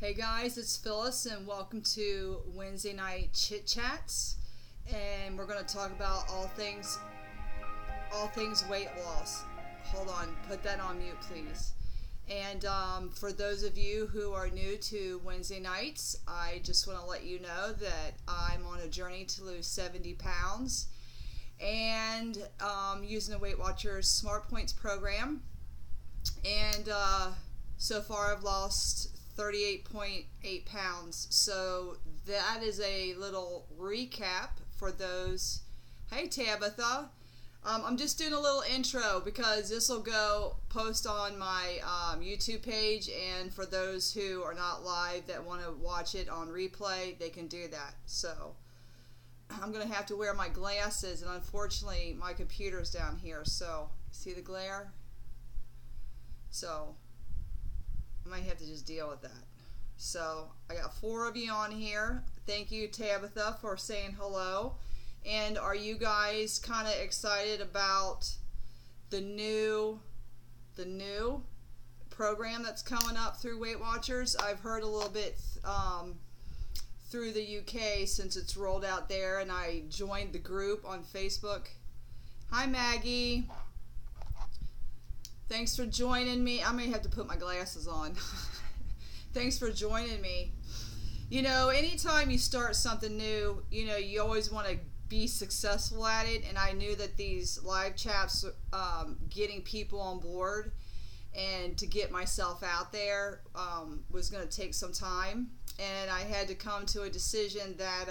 Hey guys, it's Phyllis and welcome to Wednesday night Chit Chats, and we're going to talk about all things weight loss. Hold on, put that on mute please. And for those of you who are new to Wednesday nights, I just want to let you know that I'm on a journey to lose 70 pounds and using the Weight Watchers Smart Points program. And so far I've lost 38.8 pounds. So that is a little recap for those. Hey Tabitha. I'm just doing a little intro because this will go post on my YouTube page, and for those who are not live that want to watch it on replay, they can do that. So I'm going to have to wear my glasses, and unfortunately my computer's down here, so see the glare? So I might have to just deal with that. So I got 4 of you on here. Thank you, Tabitha, for saying hello. And are you guys kind of excited about the new program that's coming up through Weight Watchers? I've heard a little bit through the UK since it's rolled out there, and I joined the group on Facebook. Hi Maggie. Thanks for joining me. I may have to put my glasses on. Thanks for joining me. You know, anytime you start something new, you know, you always want to be successful at it, and I knew that these live chats, getting people on board and to get myself out there was going to take some time, and I had to come to a decision that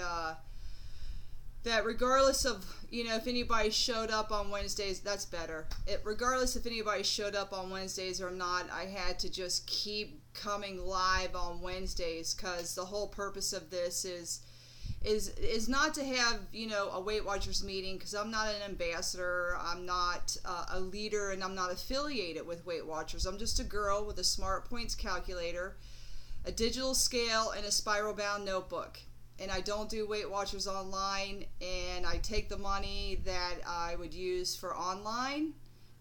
that regardless of, you know, if anybody showed up on Wednesdays, that's better. Regardless if anybody showed up on Wednesdays or not, I had to just keep coming live on Wednesdays, because the whole purpose of this is not to have, you know, a Weight Watchers meeting, because I'm not an ambassador, I'm not a leader, and I'm not affiliated with Weight Watchers. I'm just a girl with a Smart Points calculator, a digital scale, and a spiral bound notebook. And I don't do Weight Watchers online, and I take the money that I would use for online,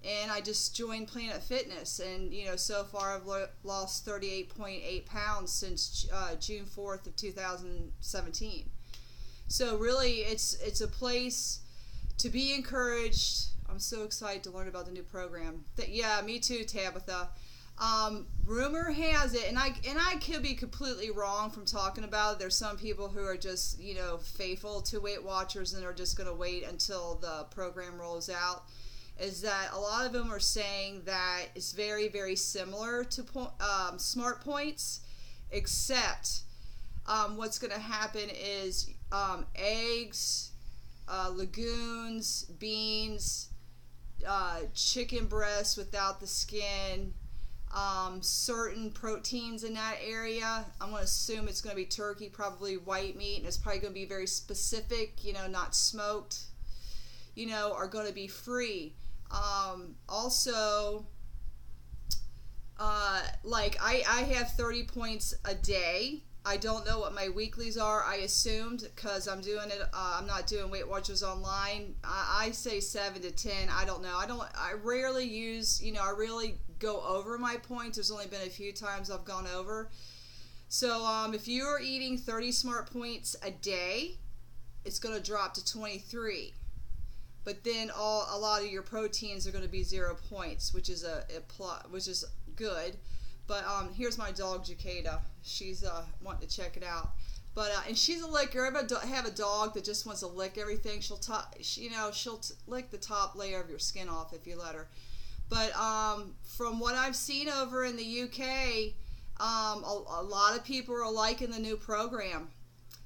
and I just joined Planet Fitness. And, you know, so far I've lost 38.8 pounds since June 4th of 2017. So really, it's a place to be encouraged. I'm so excited to learn about the new program. Yeah, me too, Tabitha. Rumor has it, and I could be completely wrong from talking about it. There's some people who are just, you know, faithful to Weight Watchers and are just going to wait until the program rolls out. Is that a lot of them are saying that it's very, very similar to Smart Points, except what's going to happen is eggs, legumes, beans, chicken breasts without the skin, certain proteins in that area. I'm going to assume it's going to be turkey, probably white meat, and it's probably going to be very specific, you know, not smoked, you know, are going to be free. Also, like I have 30 points a day. I don't know what my weeklies are. I assumed, because I'm doing it, I'm not doing Weight Watchers online. I say 7 to 10. I don't know. I rarely use, you know, I really go over my points. There's only been a few times I've gone over. So if you are eating 30 Smart Points a day, it's going to drop to 23. But then a lot of your proteins are going to be 0 points, which is which is good. But here's my dog Jakeda. She's wanting to check it out. But and she's a licker. I have a dog that just wants to lick everything. She'll lick the top layer of your skin off if you let her. But from what I've seen over in the UK, a lot of people are liking the new program.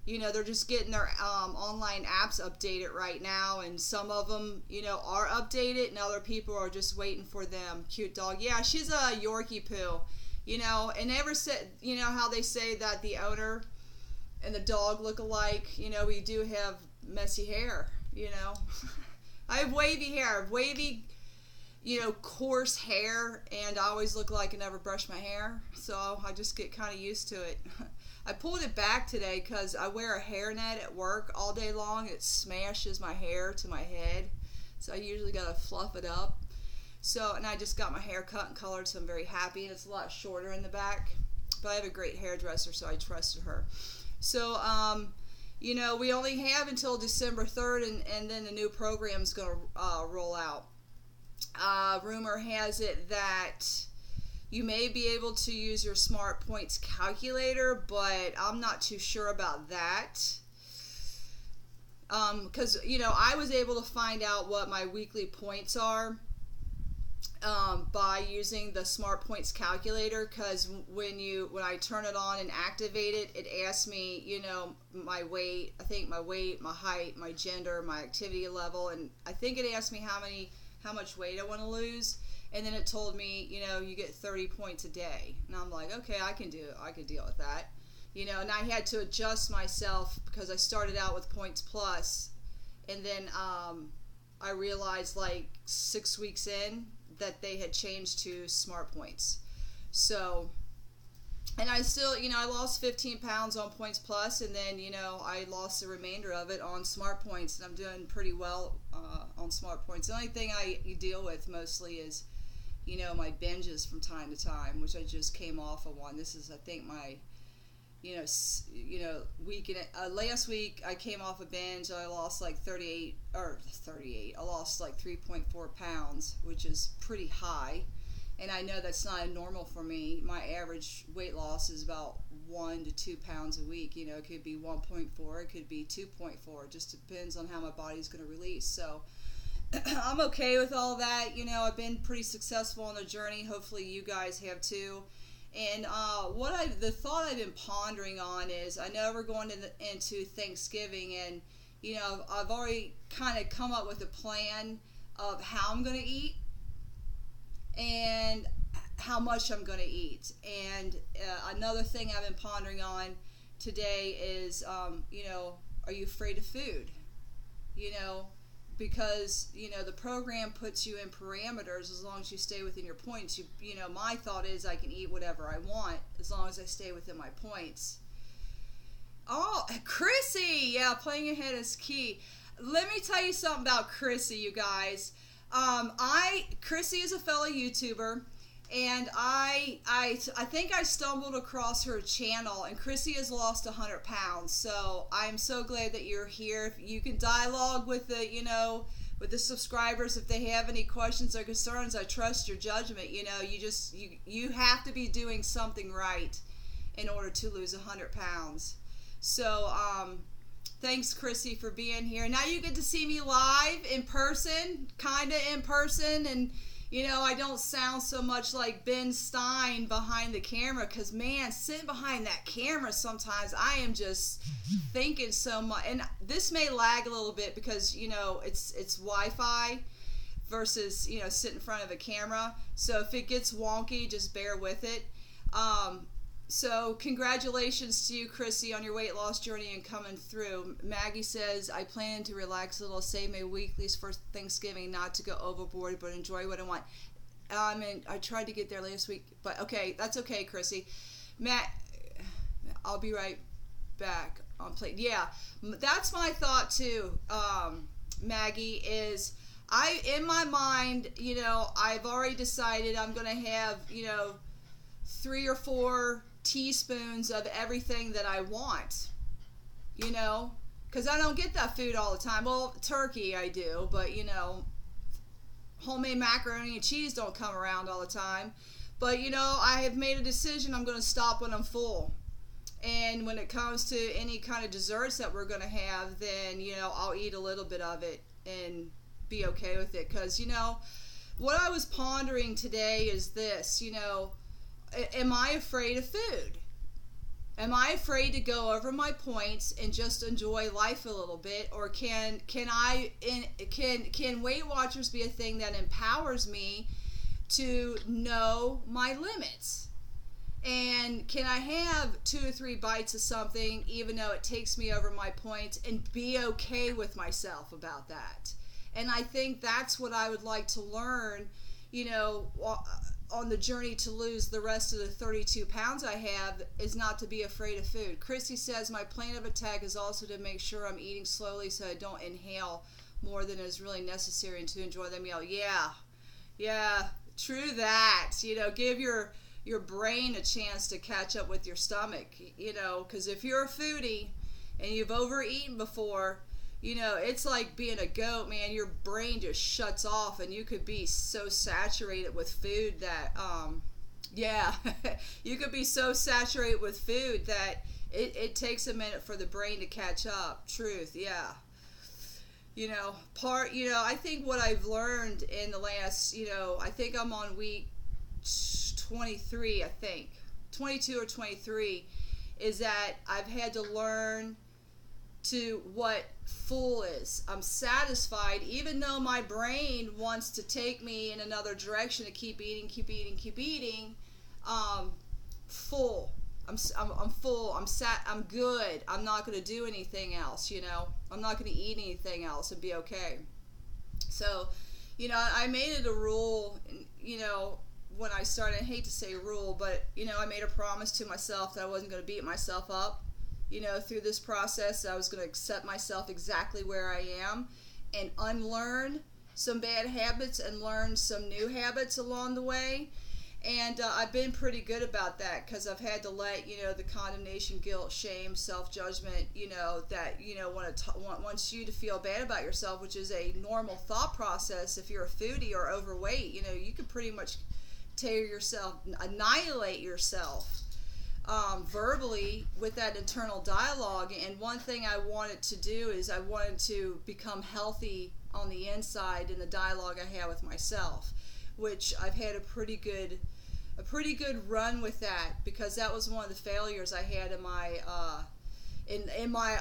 You know, they're just getting their online apps updated right now, and some of them, you know, are updated, and other people are just waiting for them. Cute dog. Yeah, she's a Yorkie poo. You know, and ever said, you know how they say that the owner and the dog look alike? You know, we do have messy hair, you know. I have wavy hair. I have wavy, you know, coarse hair, and I always look like I never brush my hair, so I just get kind of used to it. I pulled it back today because I wear a hairnet at work all day long. It smashes my hair to my head, so I usually got to fluff it up. So, and I just got my hair cut and colored, so I'm very happy, and it's a lot shorter in the back. But I have a great hairdresser, so I trusted her. So, we only have until December 3rd, and then the new program's going to roll out. Rumor has it that you may be able to use your Smart Points calculator, but I'm not too sure about that. Because, I was able to find out what my weekly points are by using the Smart Points calculator, because when I turn it on and activate it, it asks me, my weight, my height, my gender, my activity level, and I think it asked me how much weight I want to lose, and then it told me, you get 30 points a day, and I'm like, okay, I can deal with that, and I had to adjust myself because I started out with Points Plus, and then I realized like 6 weeks in that they had changed to Smart Points. So, and I still, I lost 15 pounds on Points Plus, and then, I lost the remainder of it on Smart Points, and I'm doing pretty well on Smart Points. The only thing I deal with mostly is, my binges from time to time, which I just came off of one. This is, I think, my, week. Last week I came off a binge. I lost like 38. I lost like 3.4 pounds, which is pretty high. And I know that's not normal for me. My average weight loss is about 1 to 2 pounds a week. It could be 1.4, it could be 2.4. It just depends on how my body's going to release. So I'm okay with all that. I've been pretty successful on the journey. Hopefully you guys have too. And the thought I've been pondering on is, I know we're going into Thanksgiving, and I've already kind of come up with a plan of how I'm going to eat and how much I'm going to eat. And another thing I've been pondering on today is, are you afraid of food? Because the program puts you in parameters as long as you stay within your points. My thought is I can eat whatever I want as long as I stay within my points. Oh, Chrissy, yeah, playing ahead is key. Let me tell you something about Chrissy, you guys. Chrissy is a fellow YouTuber, and I think I stumbled across her channel, and Chrissy has lost 100 pounds. So I'm so glad that you're here. If you can dialogue with the subscribers if they have any questions or concerns. I trust your judgment. You have to be doing something right in order to lose 100 pounds. So thanks, Chrissy, for being here. Now you get to see me live in person, kind of in person, and I don't sound so much like Ben Stein behind the camera, because, man, sitting behind that camera sometimes I am just thinking so much. And this may lag a little bit because, it's Wi-Fi versus, sitting in front of a camera. So if it gets wonky, just bear with it. So congratulations to you, Chrissy, on your weight loss journey and coming through. Maggie says, I plan to relax a little, save my weeklies for Thanksgiving, not to go overboard, but enjoy what I want. I tried to get there last week, but okay, that's okay, Chrissy. Matt, I'll be right back on plate. Yeah, that's my thought too, Maggie, is in my mind, I've already decided I'm going to have, 3 or 4 teaspoons of everything that I want, because I don't get that food all the time. Well, turkey I do, but homemade macaroni and cheese don't come around all the time. But I have made a decision. I'm going to stop when I'm full. And when it comes to any kind of desserts that we're going to have, then I'll eat a little bit of it and be okay with it. Because what I was pondering today is this, am I afraid of food? Am I afraid to go over my points and just enjoy life a little bit, or can Weight Watchers be a thing that empowers me to know my limits? And can I have 2 or 3 bites of something even though it takes me over my points, and be okay with myself about that? And I think that's what I would like to learn, on the journey to lose the rest of the 32 pounds I have, is not to be afraid of food. Christy says, my plan of attack is also to make sure I'm eating slowly so I don't inhale more than is really necessary and to enjoy the meal. Yeah, true that. Give your brain a chance to catch up with your stomach, you know, because if you're a foodie and you've overeaten before, you know, it's like being a goat, man. Your brain just shuts off, and you could be so saturated with food that, yeah, you could be so saturated with food that it takes a minute for the brain to catch up. Truth, yeah. You know, I think what I've learned in the last, you know, I think I'm on week 23, I think, 22 or 23, is that I've had to learn to what full is. I'm satisfied, even though my brain wants to take me in another direction to keep eating. Full. I'm full. I'm good. I'm not going to do anything else. You know, I'm not going to eat anything else and be okay. So, you know, I made it a rule. You know, when I started, I hate to say rule, but you know, I made a promise to myself that I wasn't going to beat myself up. You know, through this process, I was going to accept myself exactly where I am and unlearn some bad habits and learn some new habits along the way. And I've been pretty good about that, because I've had to let, you know, the condemnation, guilt, shame, self-judgment, you know, that, you know, wants you to feel bad about yourself, which is a normal thought process. If you're a foodie or overweight, you know, you could pretty much tear yourself, annihilate yourself. Verbally with that internal dialogue. And one thing I wanted to do is I wanted to become healthy on the inside in the dialogue I had with myself, which I've had a pretty good run with that, because that was one of the failures I had in my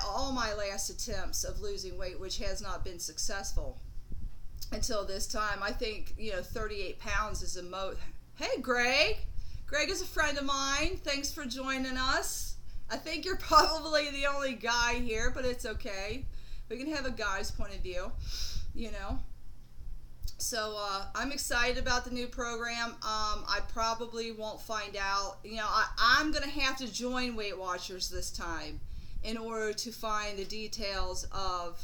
all my last attempts of losing weight, which has not been successful until this time. I think, you know, 38 pounds is a Hey, Greg is a friend of mine. Thanks for joining us. I think you're probably the only guy here, but it's okay. We can have a guy's point of view, you know. So I'm excited about the new program. I probably won't find out. You know, I'm going to have to join Weight Watchers this time in order to find the details of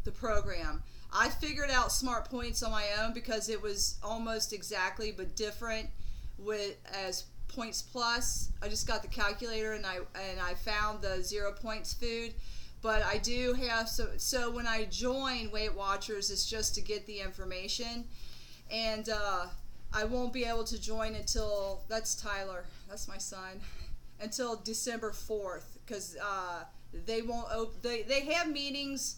the program. I figured out Smart Points on my own because it was almost exactly but different as Points Plus. I just got the calculator and I found the 0 points food. But I do have, so when I join Weight Watchers, it's just to get the information. And I won't be able to join until, that's Tyler, that's my son, until December 4th. Because they won't, they have meetings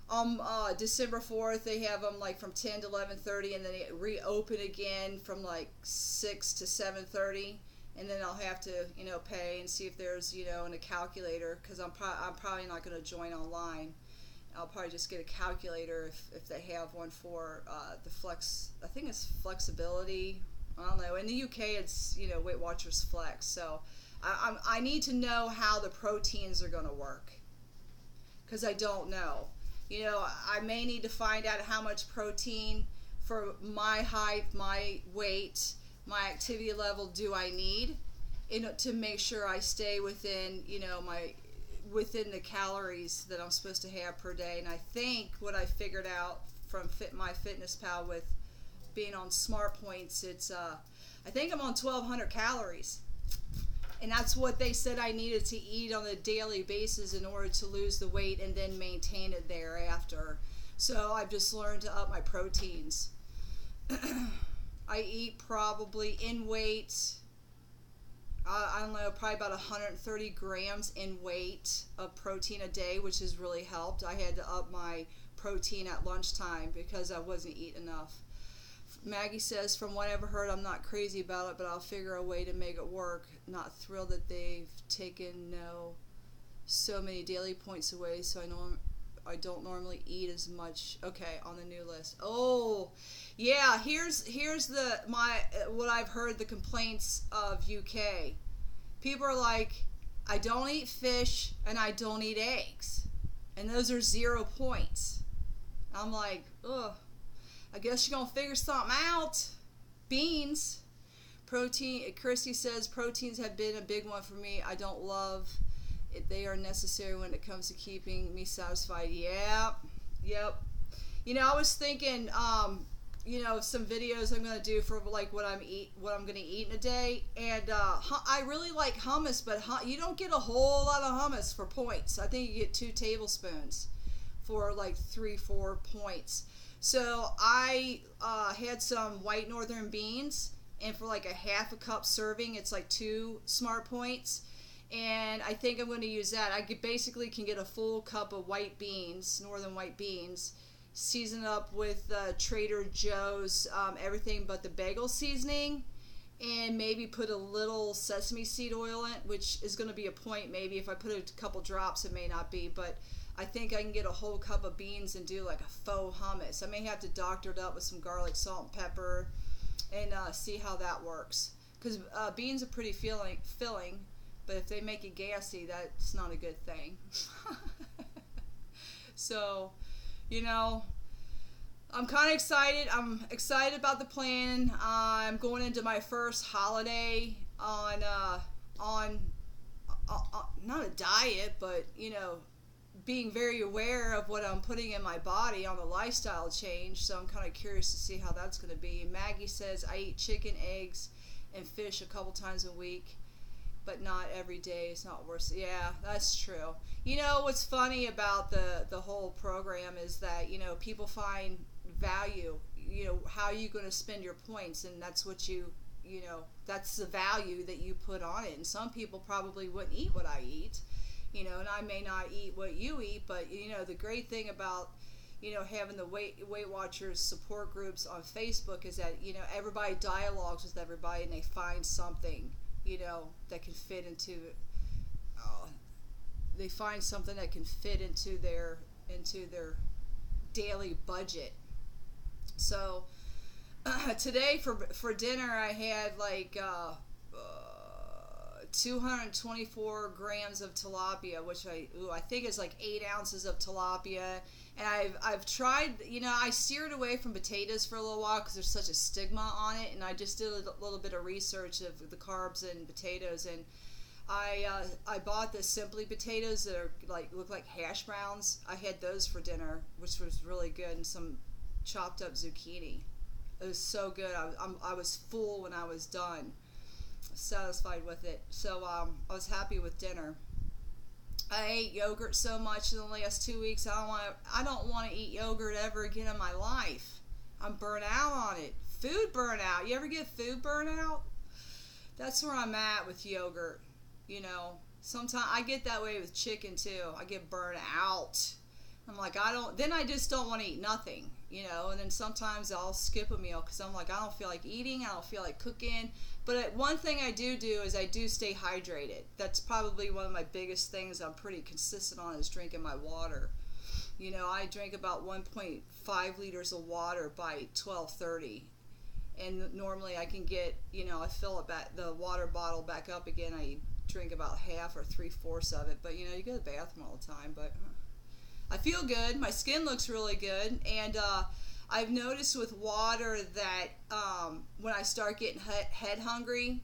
on December 4th. They have them like from 10 to 11:30, and then they reopen again from like 6 to 7:30. And then I'll have to, you know, pay and see if there's, you know, a calculator, because I'm probably not going to join online. I'll probably just get a calculator if they have one for the flex. I think it's flexibility. I don't know. In the UK, it's, you know, Weight Watchers Flex. So I need to know how the proteins are going to work, because I don't know. You know, I may need to find out how much protein for my height, my weight, my activity level do I need to make sure I stay within, you know, within the calories that I'm supposed to have per day. And I think what I figured out from MyFitnessPal with being on Smart Points, it's I think I'm on 1,200 calories, and that's what they said I needed to eat on a daily basis in order to lose the weight and then maintain it thereafter. So I've just learned to up my proteins. I eat probably in weight, I don't know, probably about 130 grams in weight of protein a day, which has really helped. I had to up my protein at lunchtime because I wasn't eating enough. Maggie says, from what I've ever heard, I'm not crazy about it, but I'll figure a way to make it work. Not thrilled that they've taken so many daily points away, so I don't normally eat as much. Okay, on the new list. Oh, yeah. Here's what I've heard, the complaints of UK. People are like, I don't eat fish and I don't eat eggs, and those are 0 points. I'm like, ugh. I guess you're gonna figure something out. Beans, protein. Christy says proteins have been a big one for me. I don't love. They are necessary when it comes to keeping me satisfied. Yeah, yep. You know, I was thinking some videos I'm gonna do for like what I'm gonna eat in a day, and I really like hummus, but you don't get a whole lot of hummus for points. I think you get 2 tablespoons for like 3-4 points. So I had some white northern beans, and for like a half a cup serving, it's like 2 smart points. And I think I'm going to use that. Basically can get a full cup of white beans, northern white beans, season up with Trader Joe's everything but the bagel seasoning, and maybe put a little sesame seed oil in, which is going to be a point. Maybe if I put a couple drops, it may not be, but I think I can get a whole cup of beans and do like a faux hummus. I may have to doctor it up with some garlic, salt, and pepper, and see how that works. Because beans are pretty filling, but if they make it gassy, that's not a good thing. So, I'm kind of excited. I'm excited about the plan. I'm going into my first holiday on not a diet, but being very aware of what I'm putting in my body on the lifestyle change. So I'm kind of curious to see how that's going to be. Maggie says I eat chicken, eggs, and fish a couple times a week, but not every day. It's not worth it. Yeah, that's true. What's funny about the whole program is that people find value. How are you going to spend your points, and that's what that's the value that you put on it. And some people probably wouldn't eat what I eat, and I may not eat what you eat, but the great thing about having the Weight Watchers support groups on Facebook is that everybody dialogues with everybody, and they find something that can fit into they find something that can fit into their daily budget. So today for dinner I had like 224 grams of tilapia, which I think is like 8 ounces of tilapia. And I've tried, I steered away from potatoes for a little while because there's such a stigma on it, and I just did a little bit of research of the carbs in potatoes, and I bought the Simply potatoes that are look like hash browns. I had those for dinner, which was really good, and some chopped up zucchini. It was so good. I was full when I was done, satisfied with it. So I was happy with dinner. I ate yogurt so much in the last 2 weeks. I don't want to eat yogurt ever again in my life. I'm burnt out on it. Food burnout. You ever get food burnout? That's where I'm at with yogurt. Sometimes I get that way with chicken too. I get burnt out. I'm like, then I just don't want to eat nothing, and then sometimes I'll skip a meal because I'm like, I don't feel like eating, I don't feel like cooking. But one thing I do is I do stay hydrated. That's probably one of my biggest things I'm pretty consistent on, is drinking my water. I drink about 1.5 liters of water by 12:30. And normally I can get, I fill the water bottle back up again. I drink about half or 3/4 of it. But, you go to the bathroom all the time. But I feel good. My skin looks really good. And I've noticed with water that when I start getting head hungry,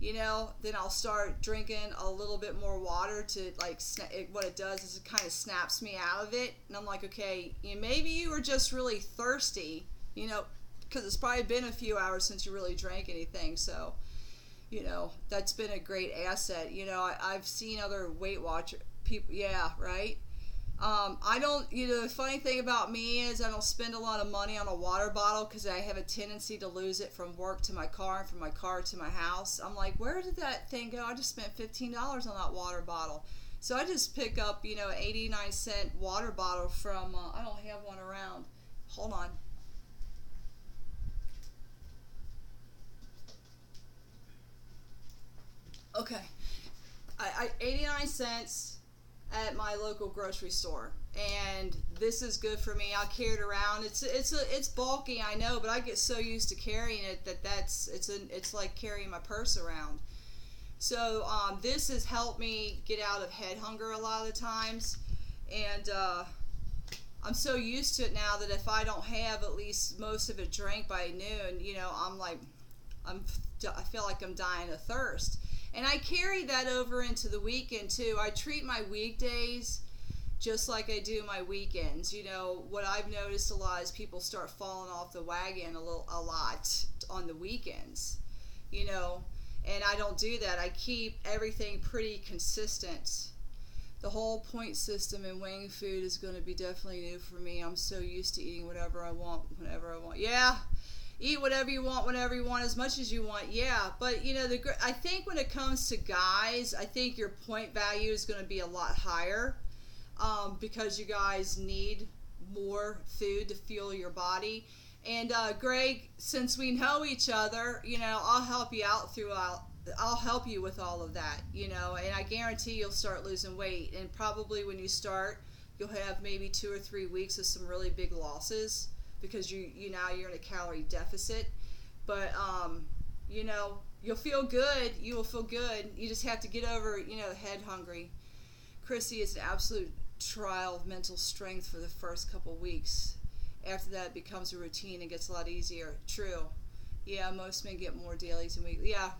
then I'll start drinking a little bit more water to what it does is it kind of snaps me out of it. And I'm like, okay, maybe you were just really thirsty, because it's probably been a few hours since you really drank anything. So, that's been a great asset. I've seen other Weight Watcher people. Yeah, right. I don't, the funny thing about me is I don't spend a lot of money on a water bottle because I have a tendency to lose it from work to my car and from my car to my house. I'm like, where did that thing go? I just spent $15 on that water bottle. So I just pick up, 89-cent water bottle from, I don't have one around. Hold on. Okay. 89 cents at my local grocery store, and this is good for me. I'll carry it around. It's bulky, I know, but I get so used to carrying it that it's like carrying my purse around. So this has helped me get out of head hunger a lot of the times, and I'm so used to it now that if I don't have at least most of it drank by noon, I feel like I'm dying of thirst. And I carry that over into the weekend too. I treat my weekdays just like I do my weekends. You know, what I've noticed a lot is people start falling off the wagon a lot on the weekends, you know, and I don't do that. I keep everything pretty consistent. The whole point system in weighing food is going to be definitely new for me. I'm so used to eating whatever I want, whenever I want. Yeah, eat whatever you want, whenever you want, as much as you want. Yeah, but you know, I think when it comes to guys, I think your point value is going to be a lot higher, because you guys need more food to fuel your body. And Greg, since we know each other, you know, I'll help you out throughout. I'll help you with all of that, you know, and I guarantee you'll start losing weight. And probably when you start, you'll have maybe 2 or 3 weeks of some really big losses because now you're in a calorie deficit. But you know, you'll feel good. You will feel good. You just have to get over, you know, head hungry. Chrissy is an absolute trial of mental strength for the first couple weeks. After that, it becomes a routine and gets a lot easier. True. Yeah, most men get more dailies and weekly. Yeah,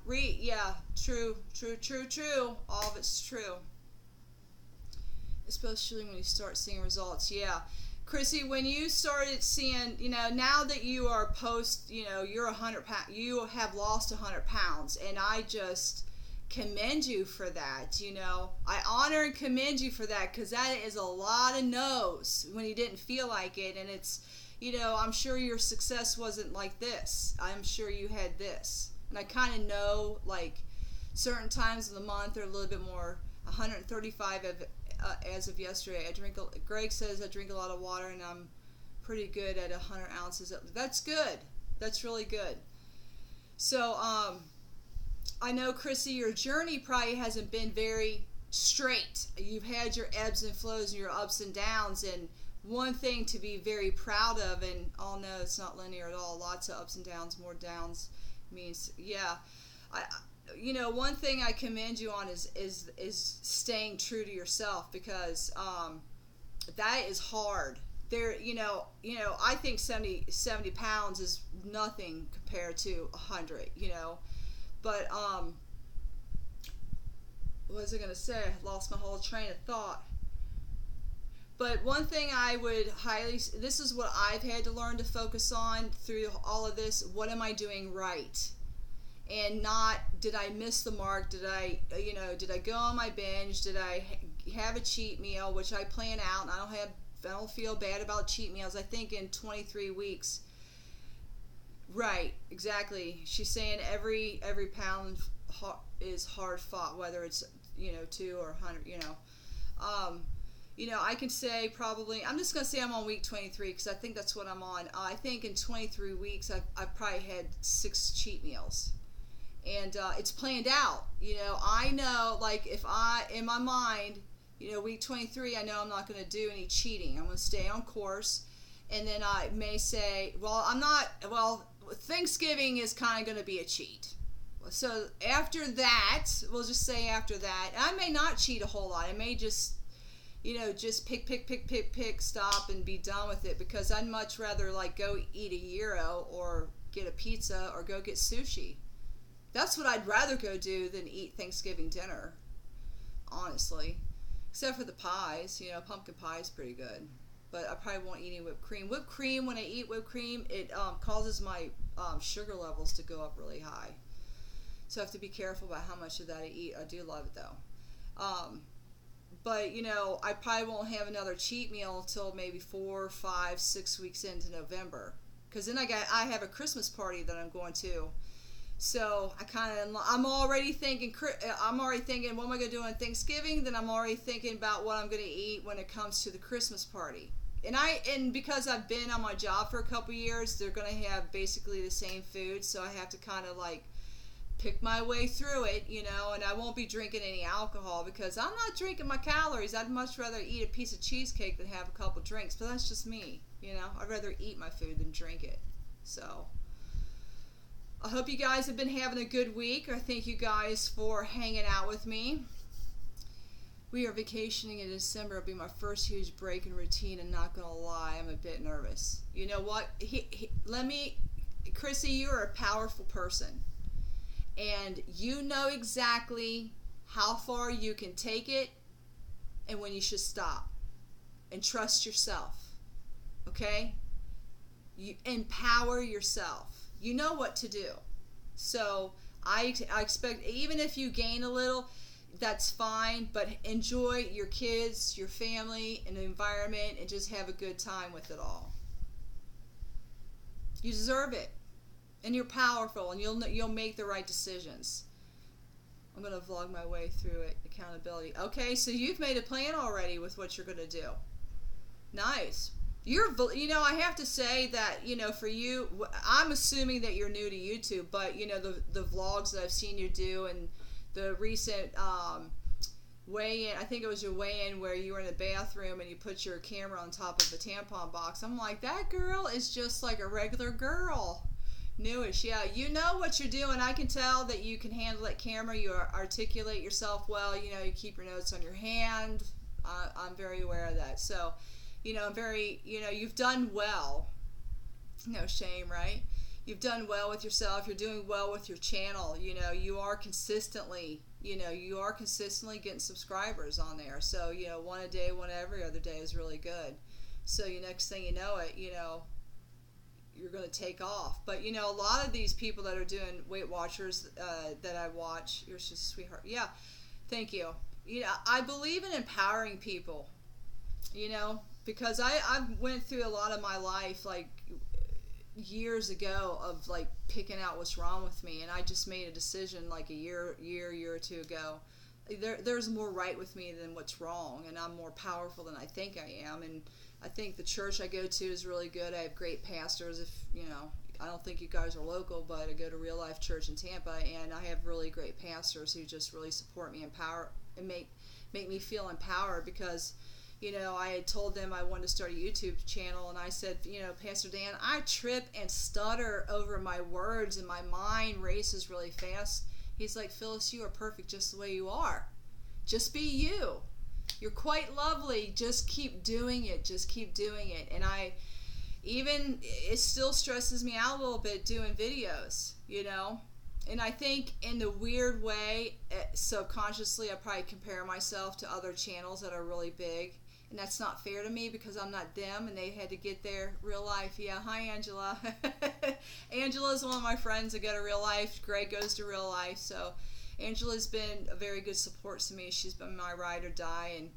true. All of it's true. Especially when you start seeing results. Yeah. Chrissy, when you started seeing, you know, now that you are you know, you're 100 pounds, you have lost 100 pounds, and I just commend you for that. You know, I honor and commend you for that, because that is a lot of no's when you didn't feel like it. And it's, you know, I'm sure your success wasn't like this. I'm sure you had this. And I kind of know, like, certain times of the month are a little bit more. 135 as of yesterday. Greg says I drink a lot of water, and I'm pretty good at 100 ounces. That's good. That's really good. So, I know, Chrissy, your journey probably hasn't been very straight. You've had your ebbs and flows and your ups and downs, and one thing to be very proud of, and oh no, it's not linear at all. Lots of ups and downs, more downs means, yeah. You know, one thing I commend you on is staying true to yourself, because that is hard. You know, I think 70 pounds is nothing compared to 100. You know, but what was I gonna say? I lost my whole train of thought. But one thing I would this is what I've had to learn to focus on through all of this. What am I doing right? And not, did I miss the mark? Did I go on my binge? Did I have a cheat meal, which I plan out, and I don't feel bad about cheat meals. I think in 23 weeks. Right, exactly. She's saying every pound is hard fought, whether it's, you know, 2 or 100, you know. You know, I can say probably, I'm just going to say I'm on week 23, because I think that's what I'm on. I think in 23 weeks, I've probably had 6 cheat meals. And it's planned out. You know, I know, like, if in my mind, you know, week 23, I know I'm not going to do any cheating. I'm going to stay on course. And then I may say, Thanksgiving is kind of going to be a cheat. So after that, we'll just say after that, I may not cheat a whole lot. I may just, you know, just pick, stop and be done with it, because I'd much rather, like, go eat a gyro or get a pizza or go get sushi. That's what I'd rather go do than eat Thanksgiving dinner, honestly. Except for the pies. You know, pumpkin pie is pretty good. But I probably won't eat any whipped cream. Whipped cream, when I eat whipped cream, it causes my sugar levels to go up really high. So I have to be careful about how much of that I eat. I do love it, though. But, you know, I probably won't have another cheat meal until maybe 4, 5, 6 weeks into November. Because then I have a Christmas party that I'm going to. So I'm already thinking, what am I going to do on Thanksgiving? Then I'm already thinking about what I'm going to eat when it comes to the Christmas party. And because I've been on my job for a couple years, they're going to have basically the same food. So I have to kind of, like, pick my way through it, you know, and I won't be drinking any alcohol, because I'm not drinking my calories. I'd much rather eat a piece of cheesecake than have a couple drinks. But that's just me, you know. I'd rather eat my food than drink it. So I hope you guys have been having a good week. I thank you guys for hanging out with me. We are vacationing in December. It'll be my first huge break in routine, and not going to lie, I'm a bit nervous. You know what? Chrissy, you are a powerful person. And you know exactly how far you can take it and when you should stop. and trust yourself. Okay? You empower yourself. You know what to do. So I expect, even if you gain a little, that's fine, but enjoy your kids, your family, and the environment, and just have a good time with it all. You deserve it, and you're powerful, and you'll make the right decisions. I'm going to vlog my way through it. Accountability. Okay, so you've made a plan already with what you're going to do. Nice. I have to say that, for you, I'm assuming that you're new to YouTube, but, the vlogs that I've seen you do, and the recent weigh-in, I think it was your weigh-in where you were in the bathroom and you put your camera on top of a tampon box. I'm like, that girl is just like a regular girl. Newish, yeah. You know what you're doing. I can tell that you can handle that camera. You articulate yourself well. You keep your notes on your hand. I'm very aware of that. So, you've done well. No shame, right? You've done well with yourself. You're doing well with your channel. You are consistently getting subscribers on there. So, one a day, one every other day is really good. So, next thing you know it, you're going to take off. But, a lot of these people that are doing Weight Watchers that I watch, you're just a sweetheart. Yeah, thank you. I believe in empowering people, because I went through a lot of my life, like, years ago of, like, picking out what's wrong with me, and I just made a decision, like, a year or two ago. There's more right with me than what's wrong, and I'm more powerful than I think I am, and I think the church I go to is really good. I have great pastors. I don't think you guys are local, but I go to Real Life Church in Tampa, and I have really great pastors who just really support me, empower, and make me feel empowered, because I had told them I wanted to start a YouTube channel, and I said, Pastor Dan, I trip and stutter over my words, and my mind races really fast. He's like, Phyllis, you are perfect just the way you are. Just be you. You're quite lovely. Just keep doing it. Just keep doing it. And it still stresses me out a little bit doing videos, And I think in the weird way, subconsciously, I probably compare myself to other channels that are really big. And that's not fair to me, because I'm not them, and they had to get their real life. Yeah, hi, Angela. Angela's one of my friends that go to Real Life. Greg goes to Real Life. So Angela's been a very good support to me. She's been my ride or die. And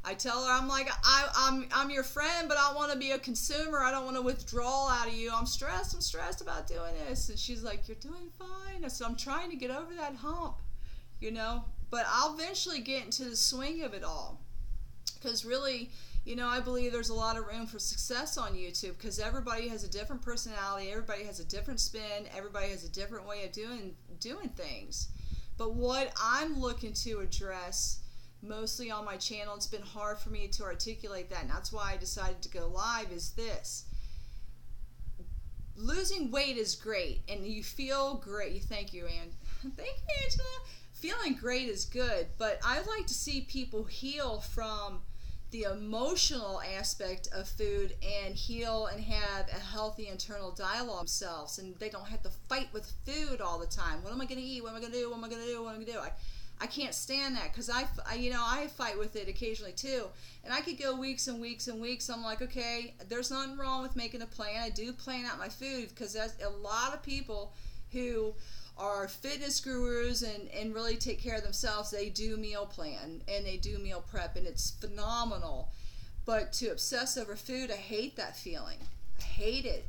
I tell her, I'm like, I'm your friend, but I want to be a consumer. I don't want to withdraw out of you. I'm stressed about doing this. And she's like, you're doing fine. So I'm trying to get over that hump, But I'll eventually get into the swing of it all. Because really, I believe there's a lot of room for success on YouTube, because everybody has a different personality, everybody has a different spin, everybody has a different way of doing things. But what I'm looking to address mostly on my channel, it's been hard for me to articulate that, and that's why I decided to go live, is this. Losing weight is great, and you feel great. Thank you, Thank you, Angela. Feeling great is good, but I'd like to see people heal from the emotional aspect of food, and heal and have a healthy internal dialogue themselves, and they don't have to fight with food all the time. What am I going to eat? What am I going to do? What am I going to do? What am I going to do? I can't stand that, because I fight with it occasionally too, and I could go weeks and weeks and weeks. I'm like, okay, there's nothing wrong with making a plan. I do plan out my food, because there's a lot of people who are fitness gurus and really take care of themselves. They do meal plan and they do meal prep, and it's phenomenal. But to obsess over food, I hate that feeling. I hate it.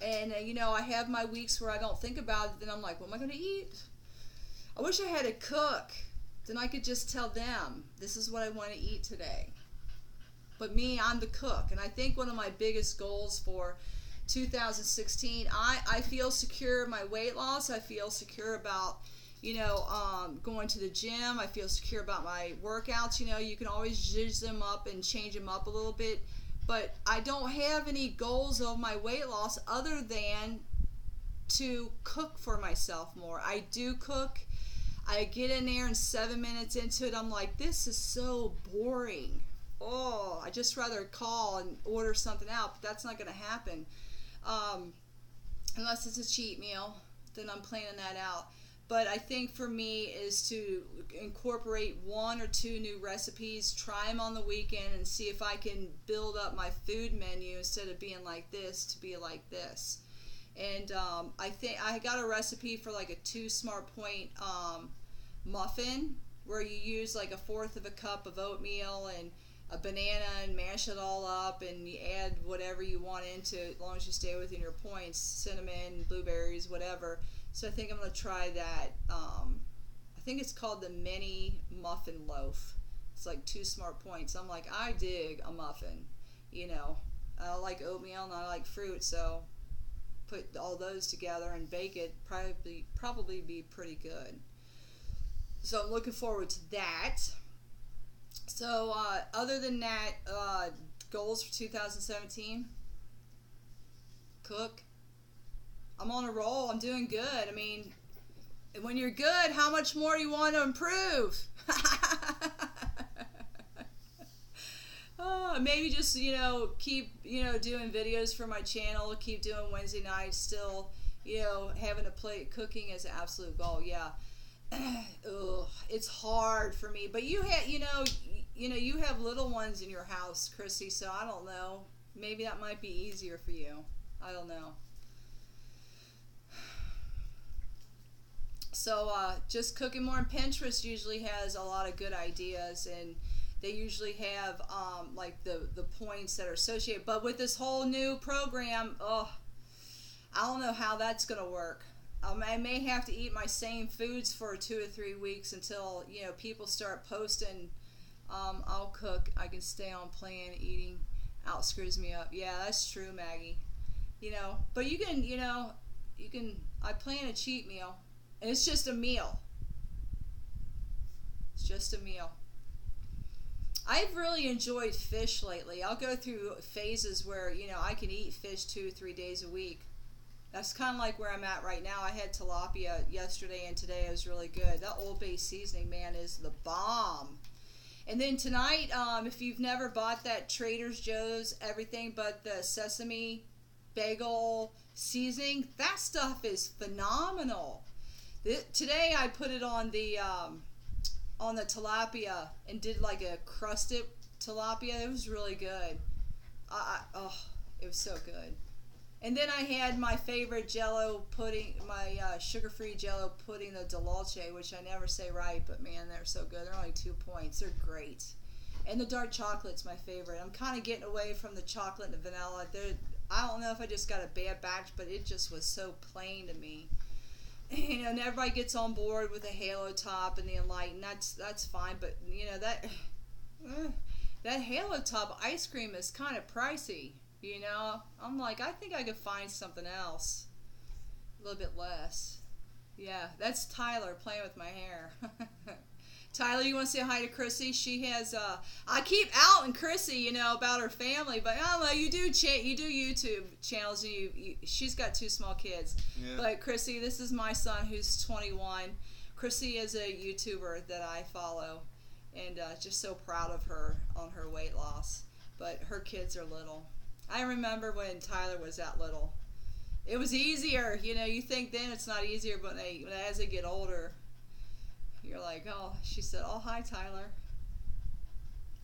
And I have my weeks where I don't think about it, then I'm like, what am I going to eat? I wish I had a cook. Then I could just tell them, this is what I want to eat today. But me, I'm the cook. And I think one of my biggest goals for 2016, I feel secure in my weight loss. I feel secure about, going to the gym. I feel secure about my workouts. You can always zhuzh them up and change them up a little bit. But I don't have any goals of my weight loss other than to cook for myself more. I do cook. I get in there, and 7 minutes into it, I'm like, this is so boring. Oh, I just rather call and order something out, but that's not going to happen. Unless it's a cheat meal, then I'm planning that out. But I think for me is to incorporate 1 or 2 new recipes, try them on the weekend, and see if I can build up my food menu instead of being like this to be like this. And I think I got a recipe for like a 2 smart point muffin, where you use like 1/4 of a cup of oatmeal and a banana and mash it all up, and you add whatever you want into it, as long as you stay within your points, cinnamon, blueberries, whatever. So I think I'm going to try that. I think it's called the mini muffin loaf. It's like 2 smart points. I'm like, I dig a muffin. You know, I like oatmeal and I like fruit, so put all those together and bake it, probably be pretty good. So I'm looking forward to that. So other than that, goals for 2017? Cook. I'm on a roll. I'm doing good. I mean, when you're good, how much more do you want to improve? Maybe just, keep, doing videos for my channel, keep doing Wednesday nights, still, having a plate. Cooking is an absolute goal, yeah. Ugh, it's hard for me, but you have, you have little ones in your house, Chrissy, so I don't know. Maybe that might be easier for you. I don't know. So just cooking more, and Pinterest usually has a lot of good ideas, and they usually have like the points that are associated. But with this whole new program, I don't know how that's going to work. I may have to eat my same foods for 2 or 3 weeks until people start posting. I'll cook. I can stay on plan. Eating out screws me up. Yeah, that's true, Maggie. But you can. I plan a cheat meal. And it's just a meal. It's just a meal. I've really enjoyed fish lately. I'll go through phases where, I can eat fish 2 or 3 days a week. That's kind of like where I'm at right now. I had tilapia yesterday, and today it was really good. That Old Bay seasoning, man, is the bomb. And then tonight, if you've never bought that Trader Joe's everything but the sesame bagel seasoning, that stuff is phenomenal. Today I put it on the tilapia and did like a crusted tilapia. It was really good. It was so good. And then I had my favorite Jello pudding, my sugar-free Jello pudding, the DeLolce, which I never say right, but man, they're so good. They're only 2 points. They're great. And the dark chocolate's my favorite. I'm kind of getting away from the chocolate and the vanilla. I don't know if I just got a bad batch, but it just was so plain to me. And everybody gets on board with the Halo Top and the Enlighten. That's fine, but that Halo Top ice cream is kind of pricey. I'm like, I think I could find something else a little bit less. Yeah, that's Tyler playing with my hair. Tyler, you want to say hi to Chrissy? She has I keep outing Chrissy, about her family, but I don't know, you do YouTube channels, and she's got 2 small kids. Yeah. But Chrissy, this is my son who's 21. Chrissy is a YouTuber that I follow, and just so proud of her on her weight loss. But her kids are little. I remember when Tyler was that little. It was easier, you think then it's not easier, but as they get older, you're like, oh, she said, oh, hi, Tyler.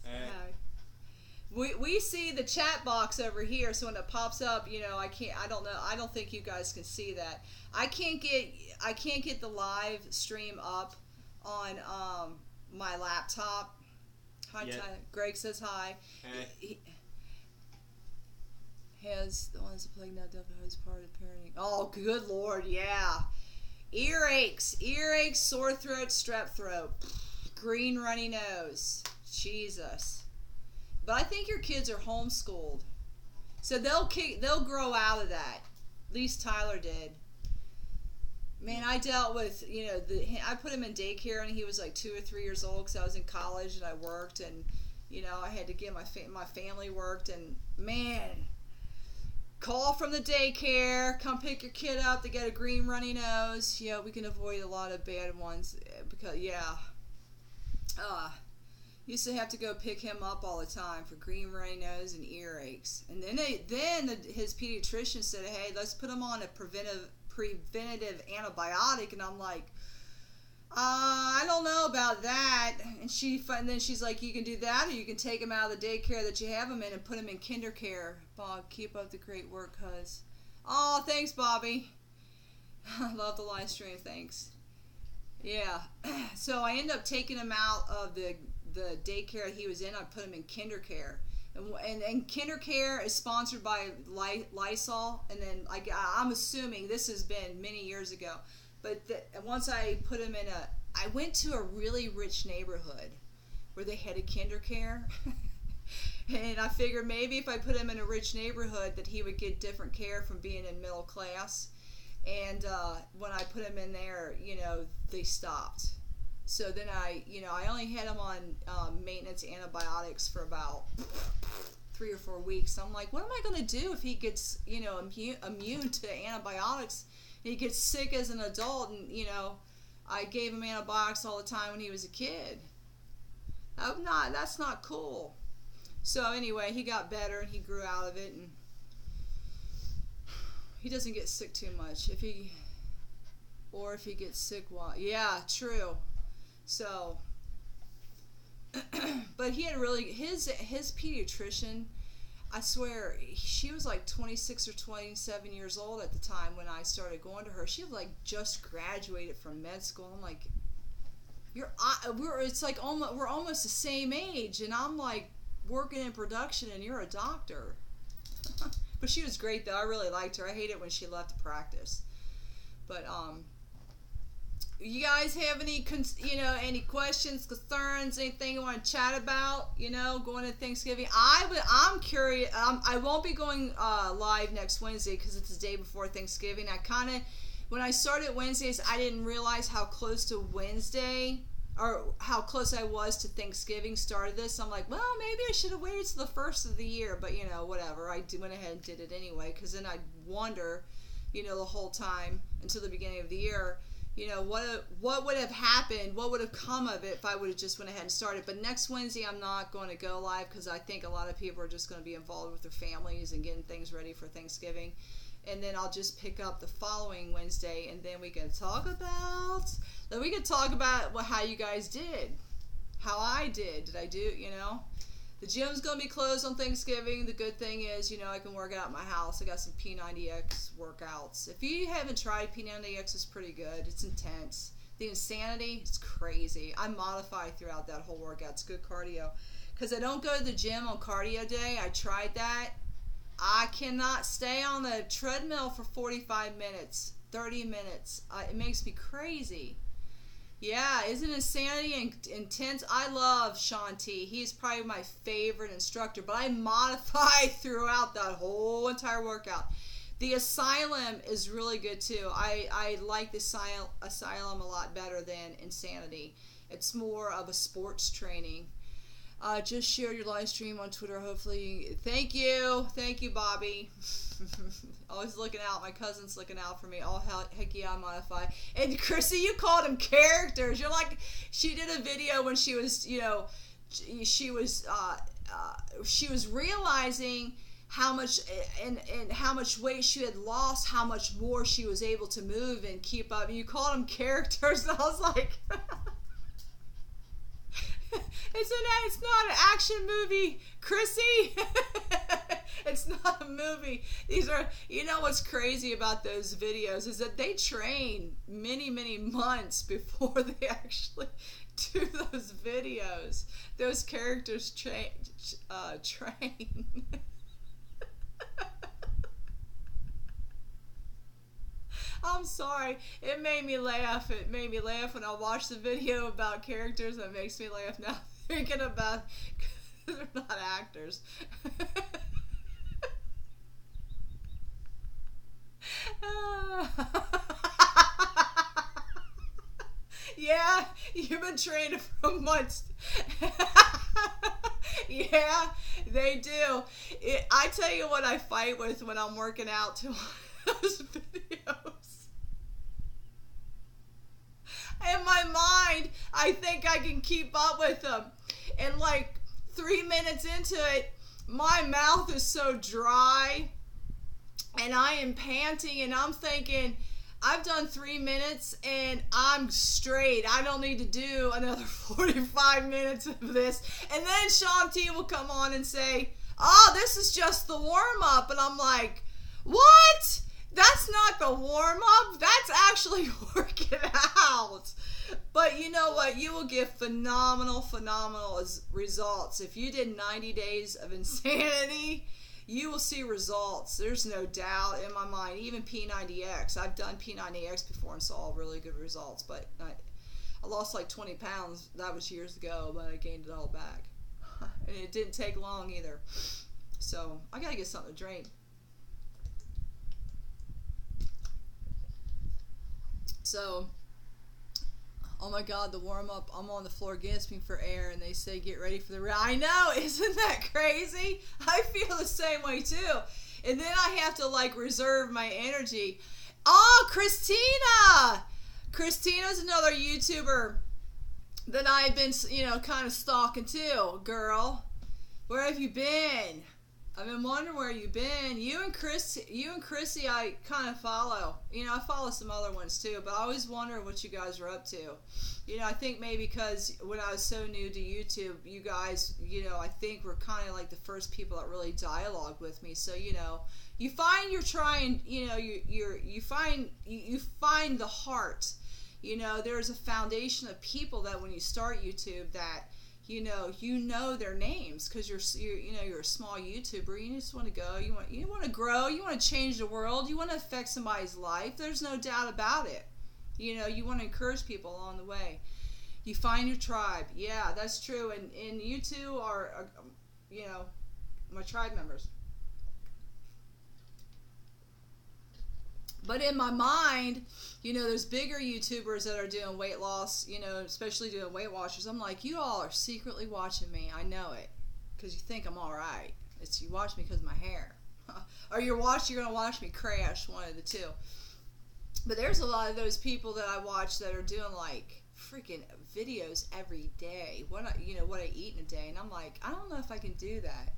Hey. Hi. We see the chat box over here, so when it pops up, I don't think you guys can see that. I can't get the live stream up on my laptop. Hi, Tyler. Greg says hi. Hey. Has the ones that plague now definitely is part of parenting. Oh, good Lord, yeah. Earaches, sore throat, strep throat, green runny nose. Jesus. But I think your kids are homeschooled, so they'll grow out of that. At least Tyler did. Man, I dealt with I put him in daycare and he was like 2 or 3 years old because I was in college and I worked, and I had to get my family worked, and man. Call from the daycare, come pick your kid up, they get a green runny nose. Yeah, we can avoid a lot of bad ones because, used to have to go pick him up all the time for green runny nose and earaches. And then his pediatrician said, hey, let's put him on a preventative antibiotic. And I'm like, I don't know about that. And then she's like, you can do that, or you can take him out of the daycare that you have him in and put him in kinder care. Bob, keep up the great work, cuz. Oh, thanks, Bobby. I love the live stream. Thanks. Yeah. So I ended up taking him out of the daycare he was in. I put him in kinder care. And kinder care is sponsored by Lysol. And then I'm assuming this has been many years ago. But once I put him in I went to a really rich neighborhood where they had a kinder care. And I figured maybe if I put him in a rich neighborhood that he would get different care from being in middle class. And when I put him in there, they stopped. So then I only had him on maintenance antibiotics for about 3 or 4 weeks. I'm like, what am I going to do if he gets, immune to antibiotics? He gets sick as an adult, and I gave him antibiotics all the time when he was a kid. That's not cool. So anyway, he got better and he grew out of it, and he doesn't get sick too much. If he gets sick, yeah, true. So, but he had his pediatrician. I swear, she was like 26 or 27 years old at the time when I started going to her. She had like just graduated from med school. I'm like, we're almost the same age, and I'm like working in production, and you're a doctor. But she was great though. I really liked her. I hate it when she left the practice. But you guys have any any questions, concerns, anything you want to chat about? Going to Thanksgiving. I'm curious. I won't be going live next Wednesday because it's the day before Thanksgiving. When I started Wednesdays, I didn't realize how close to Wednesday or how close I was to Thanksgiving started this. I'm like, well, maybe I should have waited till the first of the year, but whatever. I went ahead and did it anyway because then I'd wonder, the whole time until the beginning of the year. What would have happened, what would have come of it if I would have just went ahead and started. But next Wednesday I'm not going to go live because I think a lot of people are just going to be involved with their families and getting things ready for Thanksgiving. And then I'll just pick up the following Wednesday, and then we can talk about how you guys did, how I did I do, The gym's going to be closed on Thanksgiving. The good thing is, I can work out at my house. I got some P90X workouts. If you haven't tried, P90X is pretty good. It's intense. The Insanity, it's crazy. I modify throughout that whole workout. It's good cardio. Because I don't go to the gym on cardio day. I tried that. I cannot stay on the treadmill for 45 minutes, 30 minutes. It makes me crazy. Yeah, isn't Insanity and intense? I love Sean T. He's probably my favorite instructor, but I modify throughout that whole entire workout. The Asylum is really good too. I like the Asylum a lot better than Insanity. It's more of a sports training. Just share your live stream on Twitter, hopefully. Thank you, Bobby. Always looking out. My cousin's looking out for me. Oh, heck yeah, I modify. And Chrissy, you called them characters. You're like, she did a video when she was, she was realizing how much and how much weight she had lost, how much more she was able to move and keep up. And you called them characters, and I was like. It's not an action movie, Chrissy. It's not a movie. These are, what's crazy about those videos is that they train many, many months before they actually do those videos. Those characters train. I'm sorry. It made me laugh. It made me laugh when I watched the video about characters. That makes me laugh now thinking about they're not actors. Yeah, you've been training for months. Yeah, they do. I tell you what I fight with when I'm working out to those videos. In my mind, I think I can keep up with them. And like 3 minutes into it, my mouth is so dry and I am panting and I'm thinking, I've done 3 minutes and I'm straight. I don't need to do another 45 minutes of this. And then Sean T will come on and say, oh, this is just the warm-up. And I'm like, what? That's not the warm-up. That's actually working out. But you know what? You will get phenomenal results. If you did 90 days of insanity, you will see results. There's no doubt in my mind. Even P90X. I've done P90X before and saw really good results. But I lost like 20 pounds. That was years ago, but I gained it all back. And it didn't take long either. So I gotta get something to drink. So, oh my God, the warm-up, I'm on the floor gasping for air, and they say, get ready for the round. I know, isn't that crazy? I feel the same way, too. And then I have to, like, reserve my energy. Oh, Christina! Christina's another YouTuber that I've been, you know, kind of stalking, too. Girl, where have you been? I've been wondering where you've been. You and Chrissy, I kind of follow. You know, I follow some other ones too, but I always wonder what you guys are up to. You know, I think maybe because when I was so new to YouTube, you guys, you know, I think were kind of like the first people that really dialogue with me. So, you know, you find you're trying, you know, you find the heart. You know, there's a foundation of people that when you start YouTube that you know their names because you're a small YouTuber. You just want to go. You want to grow. You want to change the world. You want to affect somebody's life. There's no doubt about it. You know, you want to encourage people along the way. You find your tribe. Yeah, that's true. And you two are, you know, my tribe members. But in my mind, you know, there's bigger YouTubers that are doing weight loss, you know, especially doing Weight Watchers. I'm like, you all are secretly watching me. I know it. Because you think I'm all right. You watch me because of my hair. Or you're going to watch me crash, one of the two. But there's a lot of those people that I watch that are doing, like, freaking videos every day. What I eat in a day. And I'm like, I don't know if I can do that.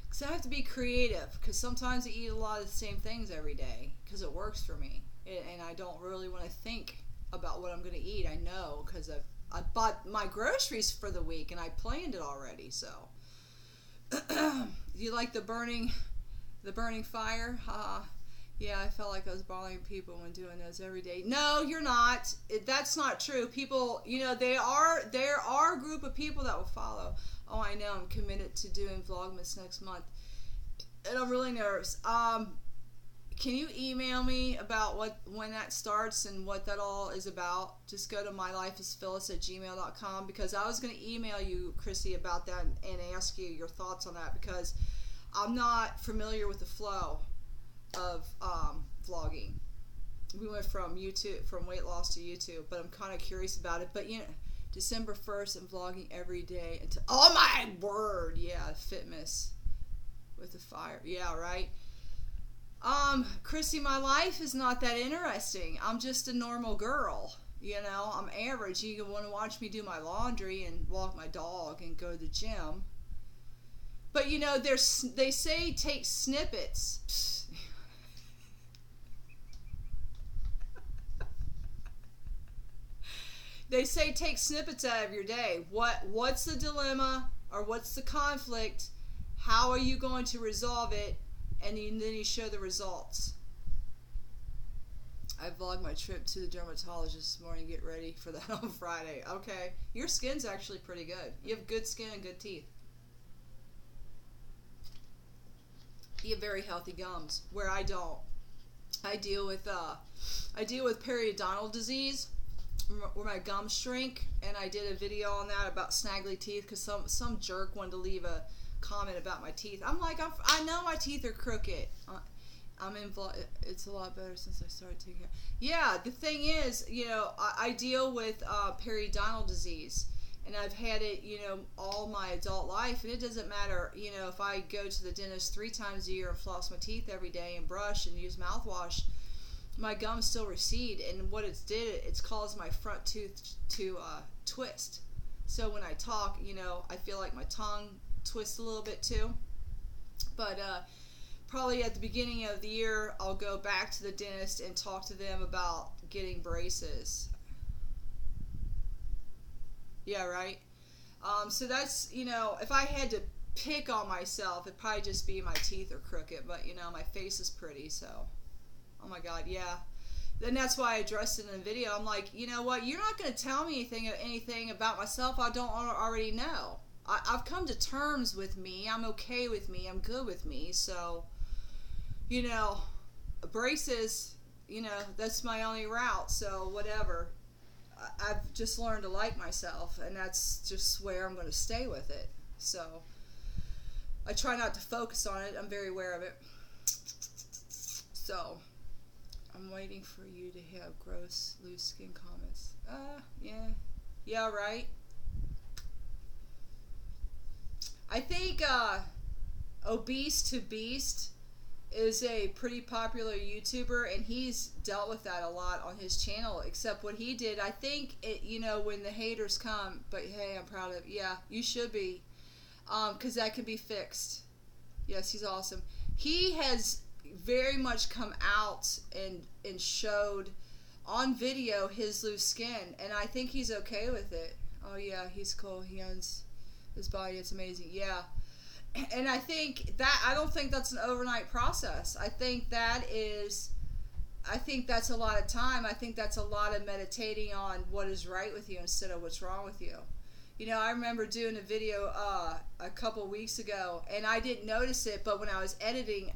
Because I have to be creative, because sometimes I eat a lot of the same things every day, because it works for me, and I don't really want to think about what I'm going to eat. I know, because I bought my groceries for the week, and I planned it already, so. You like the burning fire? Yeah, I felt like I was bothering people when doing those every day. No, you're not. That's not true. People, you know, there are a group of people that will follow. Oh, I know. I'm committed to doing Vlogmas next month. And I'm really nervous. Can you email me about when that starts and what that all is about? Just go to mylifeisphyllis@gmail.com, because I was going to email you, Chrissy, about that and ask you your thoughts on that, because I'm not familiar with the flow of vlogging. We went from weight loss to YouTube, but I'm kind of curious about it. But, you know, December 1st, I'm vlogging every day until, oh my word, yeah, Fitmas with the fire, yeah, right. Chrissy, my life is not that interesting. I'm just a normal girl, you know. I'm average. You want to watch me do my laundry and walk my dog and go to the gym. But, you know, they say take snippets. They say take snippets out of your day. What's the dilemma, or what's the conflict? How are you going to resolve it? And then you show the results. I vlogged my trip to the dermatologist this morning. Get ready for that on Friday. Okay. Your skin's actually pretty good. You have good skin and good teeth. You have very healthy gums, where I don't. I deal with periodontal disease, where my gums shrink, and I did a video on that about snaggly teeth, because some jerk wanted to leave a comment about my teeth. I'm like, I know my teeth are crooked. It's a lot better since I started taking care. Yeah, the thing is, you know, I deal with periodontal disease, and I've had it, you know, all my adult life, and it doesn't matter, you know, if I go to the dentist 3 times a year and floss my teeth every day and brush and use mouthwash, my gums still recede, and what it's caused my front tooth to twist. So when I talk, you know, I feel like my tongue twists a little bit too. But probably at the beginning of the year, I'll go back to the dentist and talk to them about getting braces. Yeah, right. So that's, if I had to pick on myself, it'd probably just be my teeth are crooked, but my face is pretty, so. Oh my God, yeah. Then that's why I addressed it in the video. I'm like, you know what? You're not going to tell me anything about myself I don't already know. I've come to terms with me. I'm okay with me. I'm good with me. So, braces, that's my only route. So whatever. I've just learned to like myself, and that's just where I'm going to stay with it. So I try not to focus on it. I'm very aware of it. So I'm waiting for you to have gross, loose skin comments. Yeah, right. I think Obese to Beast is a pretty popular YouTuber, and he's dealt with that a lot on his channel. Except what he did, I think when the haters come, but hey, I'm proud of. Yeah, you should be, because that can be fixed. Yes, he's awesome. He has very much come out and showed on video his loose skin, and I think he's okay with it. Oh yeah, he's cool. He owns his body. It's amazing. Yeah. And I don't think that's an overnight process. I think that's a lot of time. I think that's a lot of meditating on what is right with you instead of what's wrong with you. I remember doing a video a couple weeks ago, and I didn't notice it, but when I was editing,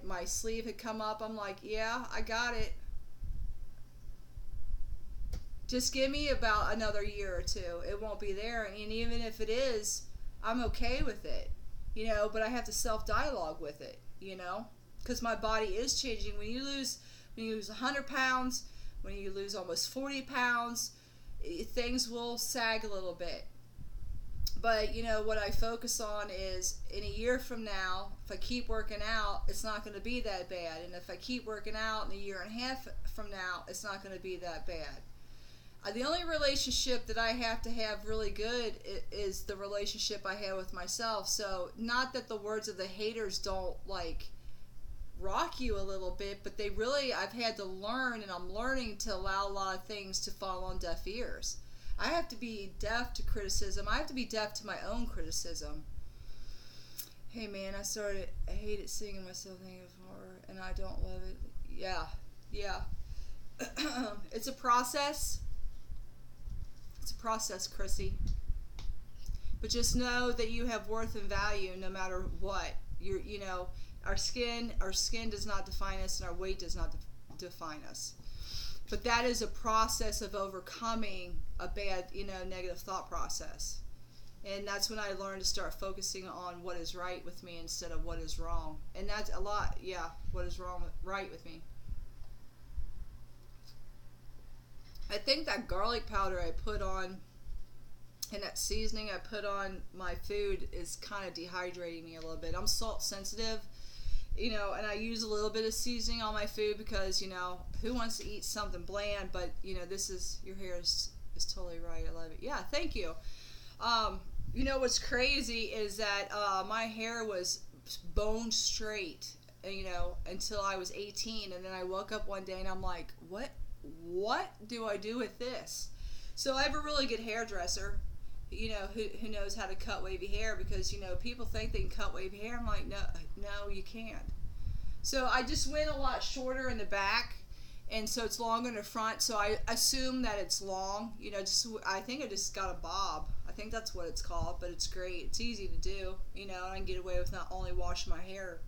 my sleeve had come up. I'm like, yeah, I got it. Just give me about another year or two. It won't be there, and even if it is, I'm okay with it. But I have to self-dialogue with it, because my body is changing. When you lose 100 pounds, when you lose almost 40 pounds, things will sag a little bit. But, what I focus on is in a year from now, if I keep working out, it's not going to be that bad. And if I keep working out in a year and a half from now, it's not going to be that bad. The only relationship that I have to have really good is the relationship I have with myself. So, not that the words of the haters don't, rock you a little bit, but I've had to learn, and I'm learning to allow a lot of things to fall on deaf ears. I have to be deaf to criticism. I have to be deaf to my own criticism. Hey, man, I hated singing myself thinking of horror, and I don't love it. Yeah. It's a process. It's a process, Chrissy. But just know that you have worth and value no matter what. Our skin does not define us, and our weight does not define us. But that is a process of overcoming a bad, negative thought process. And that's when I learned to start focusing on what is right with me instead of what is wrong. And that's a lot, what is right with me. I think that garlic powder I put on and that seasoning I put on my food is kind of dehydrating me a little bit. I'm salt sensitive, and I use a little bit of seasoning on my food because, who wants to eat something bland? But, your hair is totally right. I love it. Yeah, thank you. What's crazy is that my hair was bone straight, until I was 18. And then I woke up one day and I'm like, what do I do with this? So I have a really good hairdresser, who knows how to cut wavy hair because, people think they can cut wavy hair. I'm like, no, you can't. So I just went a lot shorter in the back, and so it's longer in the front. So I assume that it's long, I think I just got a bob. I think that's what it's called, but it's great. It's easy to do, and I can get away with not only washing my hair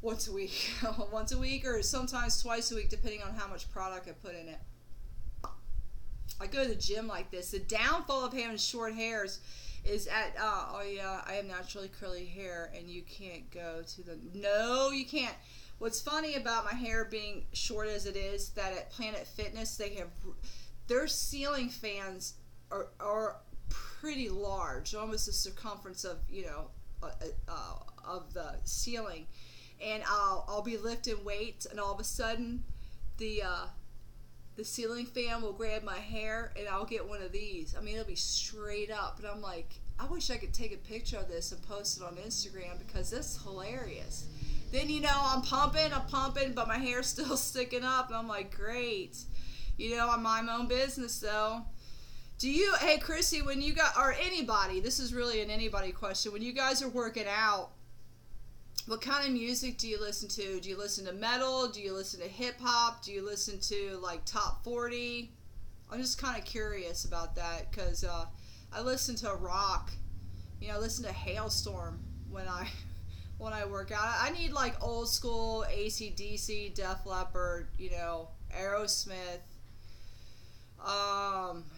once a week, or sometimes twice a week, depending on how much product I put in it. I go to the gym like this. The downfall of having short hairs is I have naturally curly hair, and you can't go to the... No, you can't. What's funny about my hair being short as it is, that at Planet Fitness, they have... Their ceiling fans are pretty large, almost the circumference of, of the ceiling. And I'll be lifting weights, and all of a sudden, the ceiling fan will grab my hair, and I'll get one of these. I mean, it'll be straight up, but I'm like, I wish I could take a picture of this and post it on Instagram because this is hilarious. Then, I'm pumping, but my hair's still sticking up. And I'm like, great. I mind my own business, though. Hey, Chrissy, when you got, or anybody, this is really an anybody question. When you guys are working out, what kind of music do you listen to? Do you listen to metal? Do you listen to hip hop? Do you listen to like top 40? I'm just kind of curious about that because I listen to rock. I listen to Hailstorm when I work out. I need like old school AC/DC, Def Leppard, Aerosmith.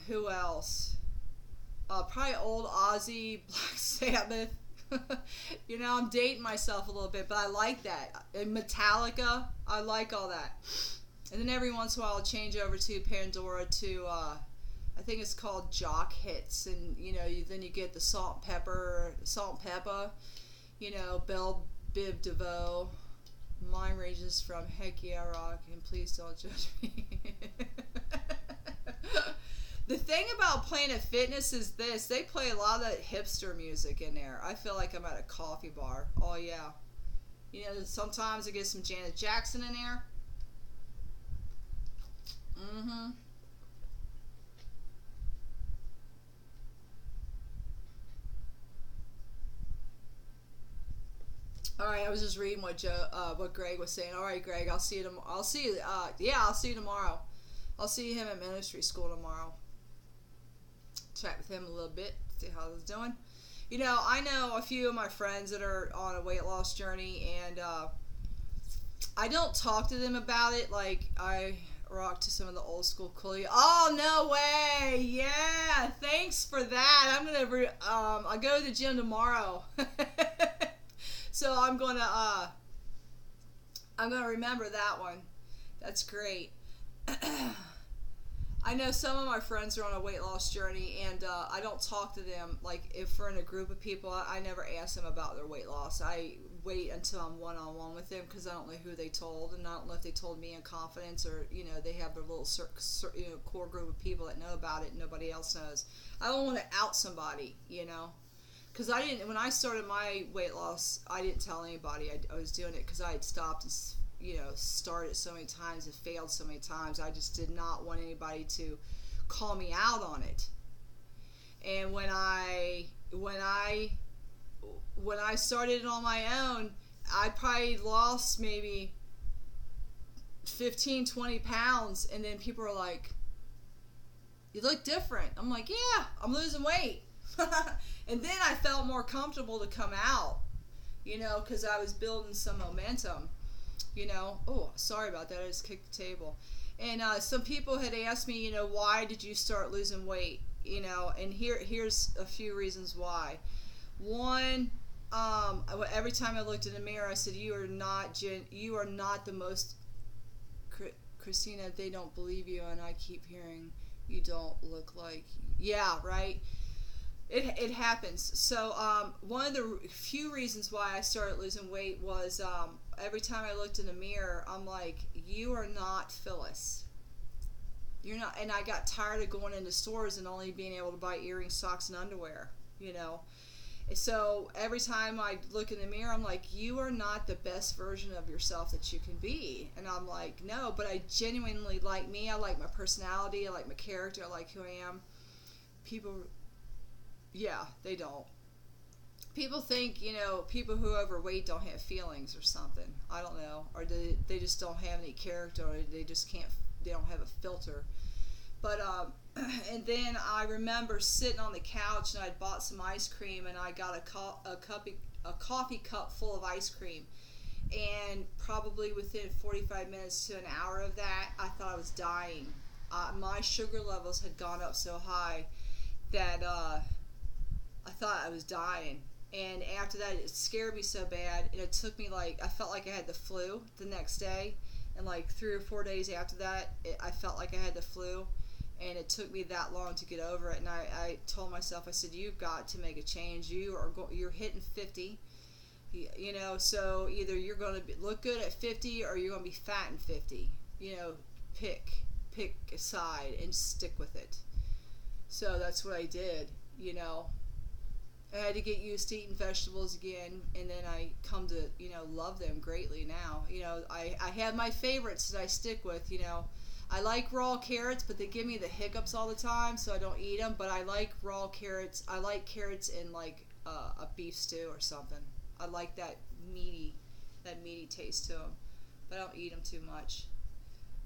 Who else? Probably old Ozzy, Black Sabbath. I'm dating myself a little bit, but I like that. And Metallica, I like all that. And then every once in a while I'll change over to Pandora to, I think it's called Jock Hits. And, then you get the Salt and Pepper, Belle Biv DeVoe. Mine ranges from Heck Yeah Rock and Please Don't Judge Me. The thing about Planet Fitness is this. They play a lot of that hipster music in there. I feel like I'm at a coffee bar. Oh, yeah. Sometimes I get some Janet Jackson in there. Mm-hmm. All right, I was just reading what Greg was saying. All right, Greg, I'll see you tomorrow. I'll see you. I'll see you tomorrow. I'll see him at ministry school tomorrow. Chat with him a little bit, see how he's doing. I know a few of my friends that are on a weight loss journey, and I don't talk to them about it like I rock to some of the old school cool. Oh, no way! Yeah, thanks for that. I'll go to the gym tomorrow, so I'm gonna remember that one. That's great. I know some of my friends are on a weight loss journey, and I don't talk to them. Like, if we're in a group of people, I never ask them about their weight loss. I wait until I'm one-on-one with them because I don't know who they told, and I don't know if they told me in confidence or, they have their little core group of people that know about it and nobody else knows. I don't want to out somebody, because when I started my weight loss, I didn't tell anybody I was doing it because I had stopped and started so many times and failed so many times. I just did not want anybody to call me out on it. And when I started it on my own, I probably lost maybe 15, 20 pounds, and then people are like, you look different. I'm like, yeah, I'm losing weight. And then I felt more comfortable to come out, because I was building some momentum. Oh, sorry about that. I just kicked the table. And some people had asked me, why did you start losing weight? And here's a few reasons why. One, every time I looked in the mirror, I said, you are not the most, Christina, they don't believe you, and I keep hearing you don't look like, yeah, right? It happens. So one of the few reasons why I started losing weight was every time I looked in the mirror, I'm like, you are not Phyllis. You're not. And I got tired of going into stores and only being able to buy earrings, socks, and underwear, So every time I look in the mirror, I'm like, you are not the best version of yourself that you can be. And I'm like, no, but I genuinely like me. I like my personality. I like my character. I like who I am. People... Yeah, they don't. People think, people who are overweight don't have feelings or something. I don't know. Or they just don't have any character, or they don't have a filter. But, and then I remember sitting on the couch, and I'd bought some ice cream, and I got a coffee cup full of ice cream. And probably within 45 minutes to an hour of that, I thought I was dying. My sugar levels had gone up so high that, I thought I was dying. And after that, it scared me so bad, and it took me I felt like I had the flu the next day, and 3 or 4 days after that, I felt like I had the flu, and it took me that long to get over it. And I told myself, I said, you've got to make a change. You're hitting 50, so either you're going to look good at 50 or you're going to be fat in 50. Pick a side and stick with it. So that's what I did. I to get used to eating vegetables again, and then I come to, love them greatly now. I have my favorites that I stick with. I like raw carrots, but they give me the hiccups all the time, so I don't eat them. But I like raw carrots. I like carrots in like a beef stew or something. I like that meaty taste to them, but I don't eat them too much.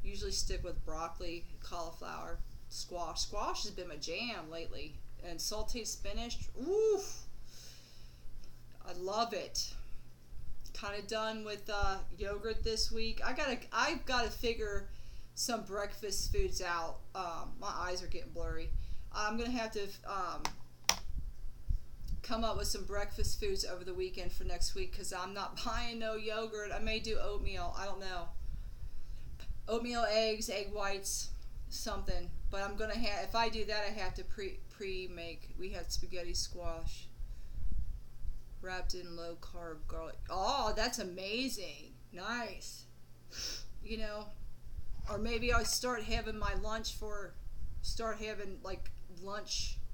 Usually stick with broccoli, cauliflower, squash. Squash has been my jam lately, and sauteed spinach. Oof, I love it. Kind of done with yogurt this week. I've got to figure some breakfast foods out. My eyes are getting blurry. I'm gonna have to come up with some breakfast foods over the weekend for next week, because I'm not buying no yogurt. I may do oatmeal. I don't know. Oatmeal, eggs, egg whites, something. But I'm gonna have. If I do that, I have to pre-make. We had spaghetti squash wrapped in low carb garlic. Oh, that's amazing. Nice. Or maybe I'll start having my lunch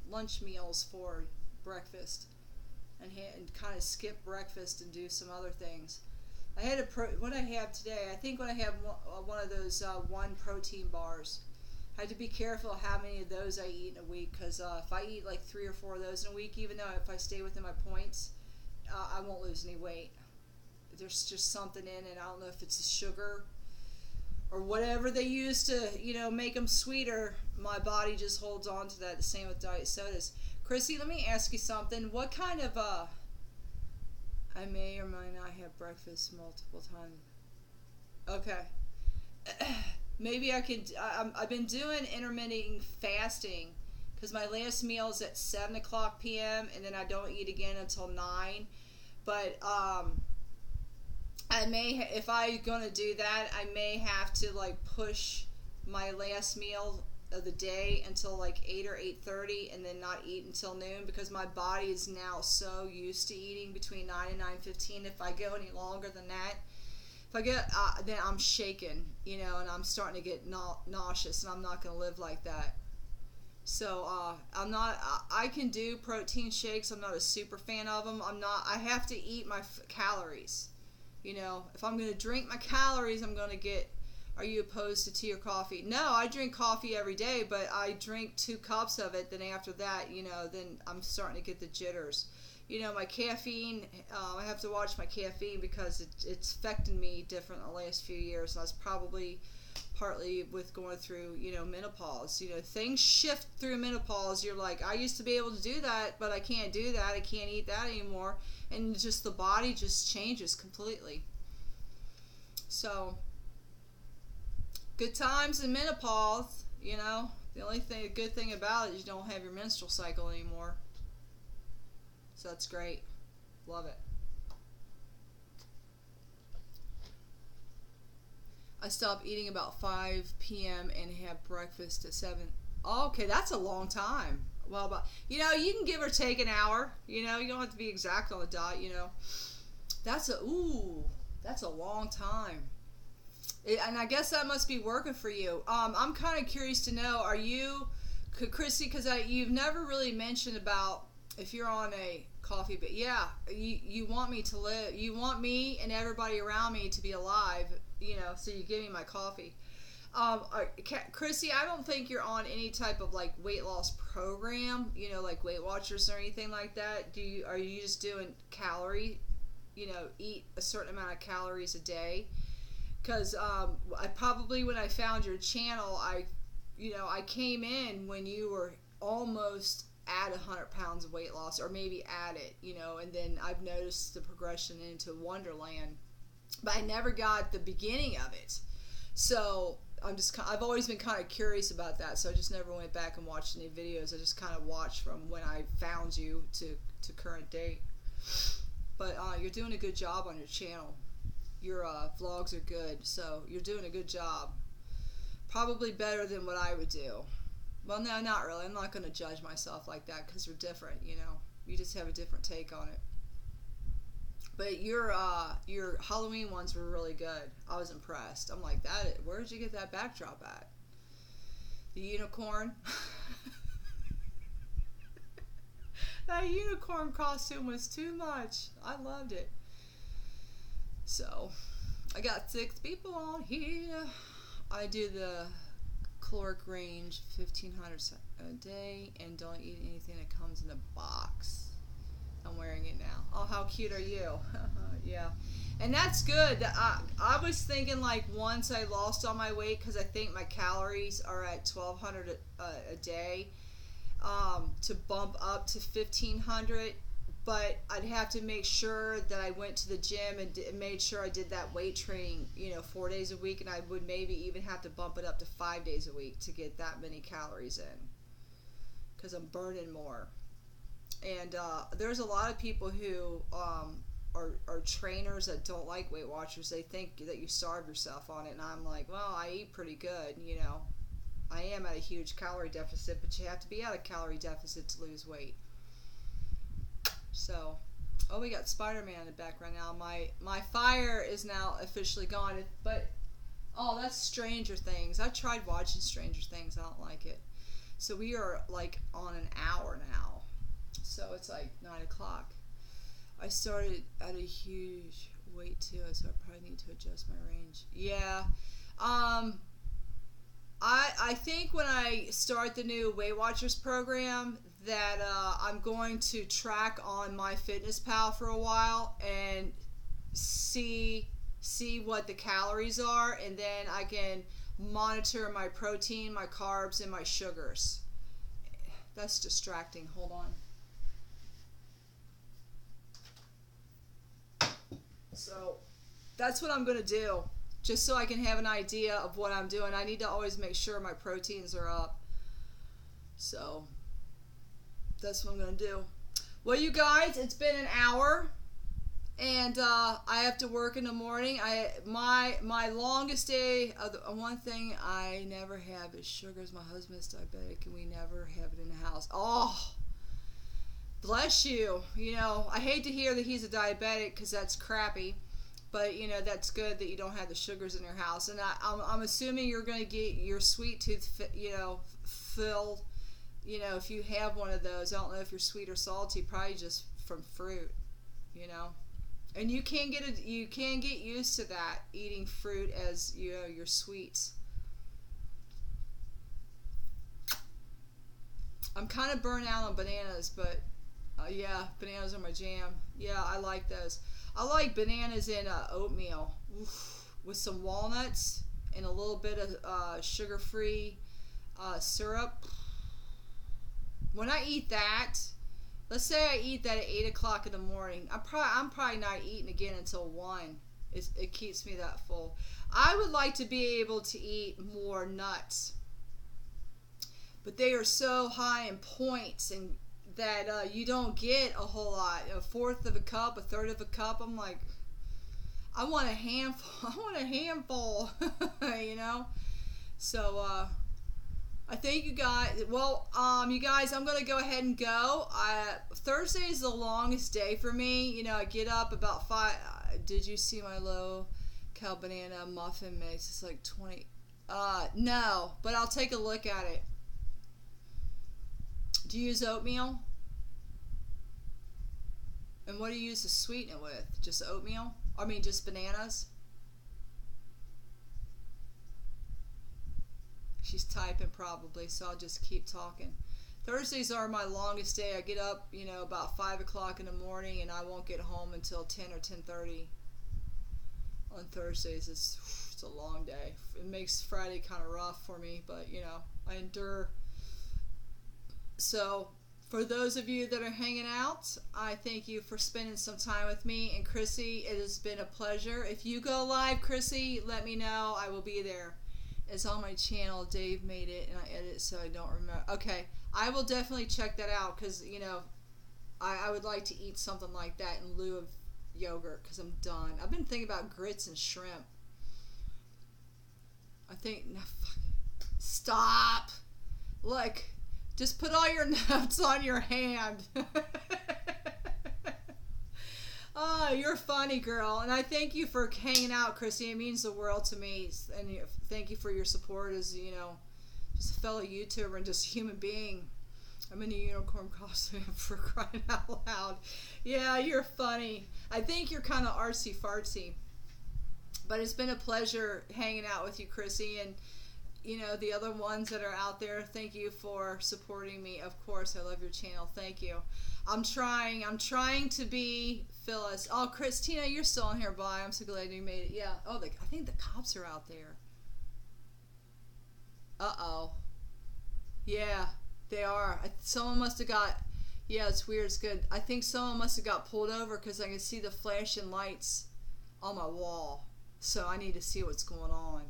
lunch meals for breakfast, and kind of skip breakfast and do some other things. I had what I have today. I think when I have one of those one protein bars, I have to be careful how many of those I eat in a week, because if I eat like 3 or 4 of those in a week, even though if I stay within my points, I won't lose any weight. There's just something in it. I don't know if it's the sugar or whatever they use to, make them sweeter. My body just holds on to that. The same with diet sodas. Chrissy, let me ask you something. What kind of, I may or may not have breakfast multiple times. Okay. Maybe I could, I've been doing intermittent fasting, because my last meal is at 7 o'clock p.m. and then I don't eat again until 9. But, I may, if I'm gonna do that, I may have to like push my last meal of the day until like 8 or 8:30, and then not eat until noon, because my body is now so used to eating between 9 and 9:15. If I go any longer than that, if I get, then I'm shaken, and I'm starting to get nauseous, and I'm not gonna live like that. So I'm not. I can do protein shakes. I'm not a super fan of them. I have to eat my calories. If I'm going to drink my calories, I'm going to get. Are you opposed to tea or coffee? No, I drink coffee every day, but I drink 2 cups of it. Then after that, then I'm starting to get the jitters. My caffeine. I have to watch my caffeine, because it's affecting me different the last few years. And that's probably partly with going through, menopause. Things shift through menopause. You're like, I used to be able to do that, but I can't do that. I can't eat that anymore. And just the body just changes completely. So, good times in menopause, The only good thing about it is you don't have your menstrual cycle anymore. So that's great. Love it. I stop eating about 5 p.m. and have breakfast at 7. Oh, okay, that's a long time. Well, but you can give or take an hour. You don't have to be exact on the dot. That's a long time. And I guess that must be working for you. I'm kind of curious to know, are you, Chrissy? Because you've never really mentioned about if you're on a coffee, but yeah, you want me to live. You want me and everybody around me to be alive. So you give me my coffee. Chrissy, I don't think you're on any type of like weight loss program, like Weight Watchers or anything like that. Are you just doing calorie, eat a certain amount of calories a day? Because I probably, when I found your channel, I came in when you were almost at 100 pounds of weight loss, or maybe at it, and then I've noticed the progression into Wonderland. But I never got the beginning of it. So I've always been kind of curious about that. So I just never went back and watched any videos. I just kind of watched from when I found you to current date. But you're doing a good job on your channel. Your vlogs are good. So you're doing a good job. Probably better than what I would do. Well, no, not really. I'm not going to judge myself like that, because you're different, You just have a different take on it. But your Halloween ones were really good. I was impressed. I'm like, where did you get that backdrop at? The unicorn? That unicorn costume was too much. I loved it. So, I got 6 people on here. I do the caloric range 1,500 a day and don't eat anything that comes in a box. I'm wearing it now. Oh, how cute are you? Yeah. And that's good. I was thinking like once I lost all my weight, because I think my calories are at 1,200 a day, to bump up to 1,500. But I'd have to make sure that I went to the gym and made sure I did that weight training, 4 days a week, and I would maybe even have to bump it up to 5 days a week to get that many calories in, because I'm burning more. And there's a lot of people who are trainers that don't like Weight Watchers. They think that you starve yourself on it, and I'm like, well, I eat pretty good, I am at a huge calorie deficit, but you have to be at a calorie deficit to lose weight. So, we got Spider-Man in the background now. My fire is now officially gone, but that's Stranger Things. I tried watching Stranger Things. I don't like it. So we are like on an hour now. So it's like 9 o'clock. I started at a huge weight too, so I probably need to adjust my range. Yeah. I think when I start the new Weight Watchers program that I'm going to track on MyFitnessPal for a while and see what the calories are, and then I can monitor my protein, my carbs, and my sugars. That's distracting. Hold on. So that's what I'm going to do, just so I can have an idea of what I'm doing. I need to always make sure my proteins are up. So that's what I'm going to do. Well, you guys, it's been an hour, and I have to work in the morning. My longest day, one thing I never have is sugars. My husband's diabetic, and we never have it in the house. Oh, bless you. I hate to hear that he's a diabetic, because that's crappy. But, that's good that you don't have the sugars in your house. And I'm assuming you're going to get your sweet tooth, filled, if you have one of those. I don't know if you're sweet or salty, probably just from fruit, And you can get used to that, eating fruit as, your sweets. I'm kind of burnt out on bananas, but yeah, bananas are my jam. Yeah, I like those. I like bananas in oatmeal. Oof, with some walnuts and a little bit of sugar-free syrup. When I eat that, let's say I eat that at 8 o'clock in the morning, I'm probably not eating again until 1. It keeps me that full. I would like to be able to eat more nuts, but they are so high in points and that you don't get a whole lot. A fourth of a cup, a third of a cup. I'm like, I want a handful. I want a handful, So I think you guys. Well, you guys, I'm gonna go ahead and go. Thursday is the longest day for me. I get up about 5. Did you see my low cal banana muffin mix? It's like 20. No, but I'll take a look at it. Do you use oatmeal? And what do you use to sweeten it with? Just oatmeal? I mean, just bananas? She's typing probably, so I'll just keep talking. Thursdays are my longest day. I get up, about 5 o'clock in the morning, and I won't get home until 10 or 10:30. On Thursdays, it's a long day. It makes Friday kind of rough for me, but, I endure. So, for those of you that are hanging out, I thank you for spending some time with me. And Chrissy, it has been a pleasure. If you go live, Chrissy, let me know. I will be there. It's on my channel. Dave made it, and I edit, so I don't remember. Okay, I will definitely check that out, because, I would like to eat something like that in lieu of yogurt, because I'm done. I've been thinking about grits and shrimp. Stop. Look. Just put all your nuts on your hand. Oh, you're funny, girl. And I thank you for hanging out, Chrissy. It means the world to me. And thank you for your support as, just a fellow YouTuber and just a human being. I'm in a unicorn costume for crying out loud. Yeah, you're funny. I think you're kind of artsy fartsy. But it's been a pleasure hanging out with you, Chrissy, and the other ones that are out there. Thank you for supporting me. Of course, I love your channel. Thank you. I'm trying to be Phyllis. Oh, Christina, you're still in here. Bye. I'm so glad you made it. Yeah. Oh, I think the cops are out there. Uh-oh. Yeah, they are. Someone must have got... Yeah, it's weird. It's good. I think someone must have got pulled over because I can see the flashing lights on my wall. So I need to see what's going on.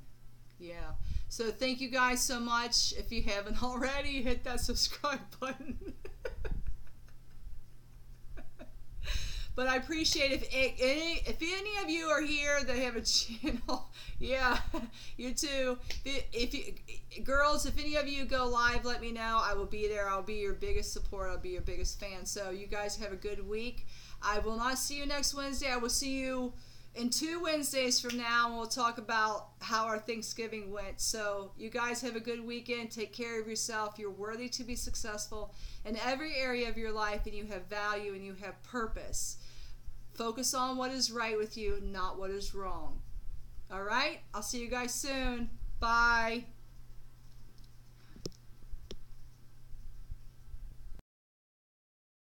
Yeah. So thank you guys so much. If you haven't already, hit that subscribe button. But I appreciate if any of you are here that have a channel, yeah, you too. If you girls, if any of you go live, let me know. I will be there. I'll be your biggest support. I'll be your biggest fan. So you guys have a good week. I will not see you next Wednesday. I will see you in 2 Wednesdays from now, and we'll talk about how our Thanksgiving went. So you guys have a good weekend. Take care of yourself. You're worthy to be successful in every area of your life, and you have value and you have purpose. Focus on what is right with you, not what is wrong. All right? I'll see you guys soon. Bye.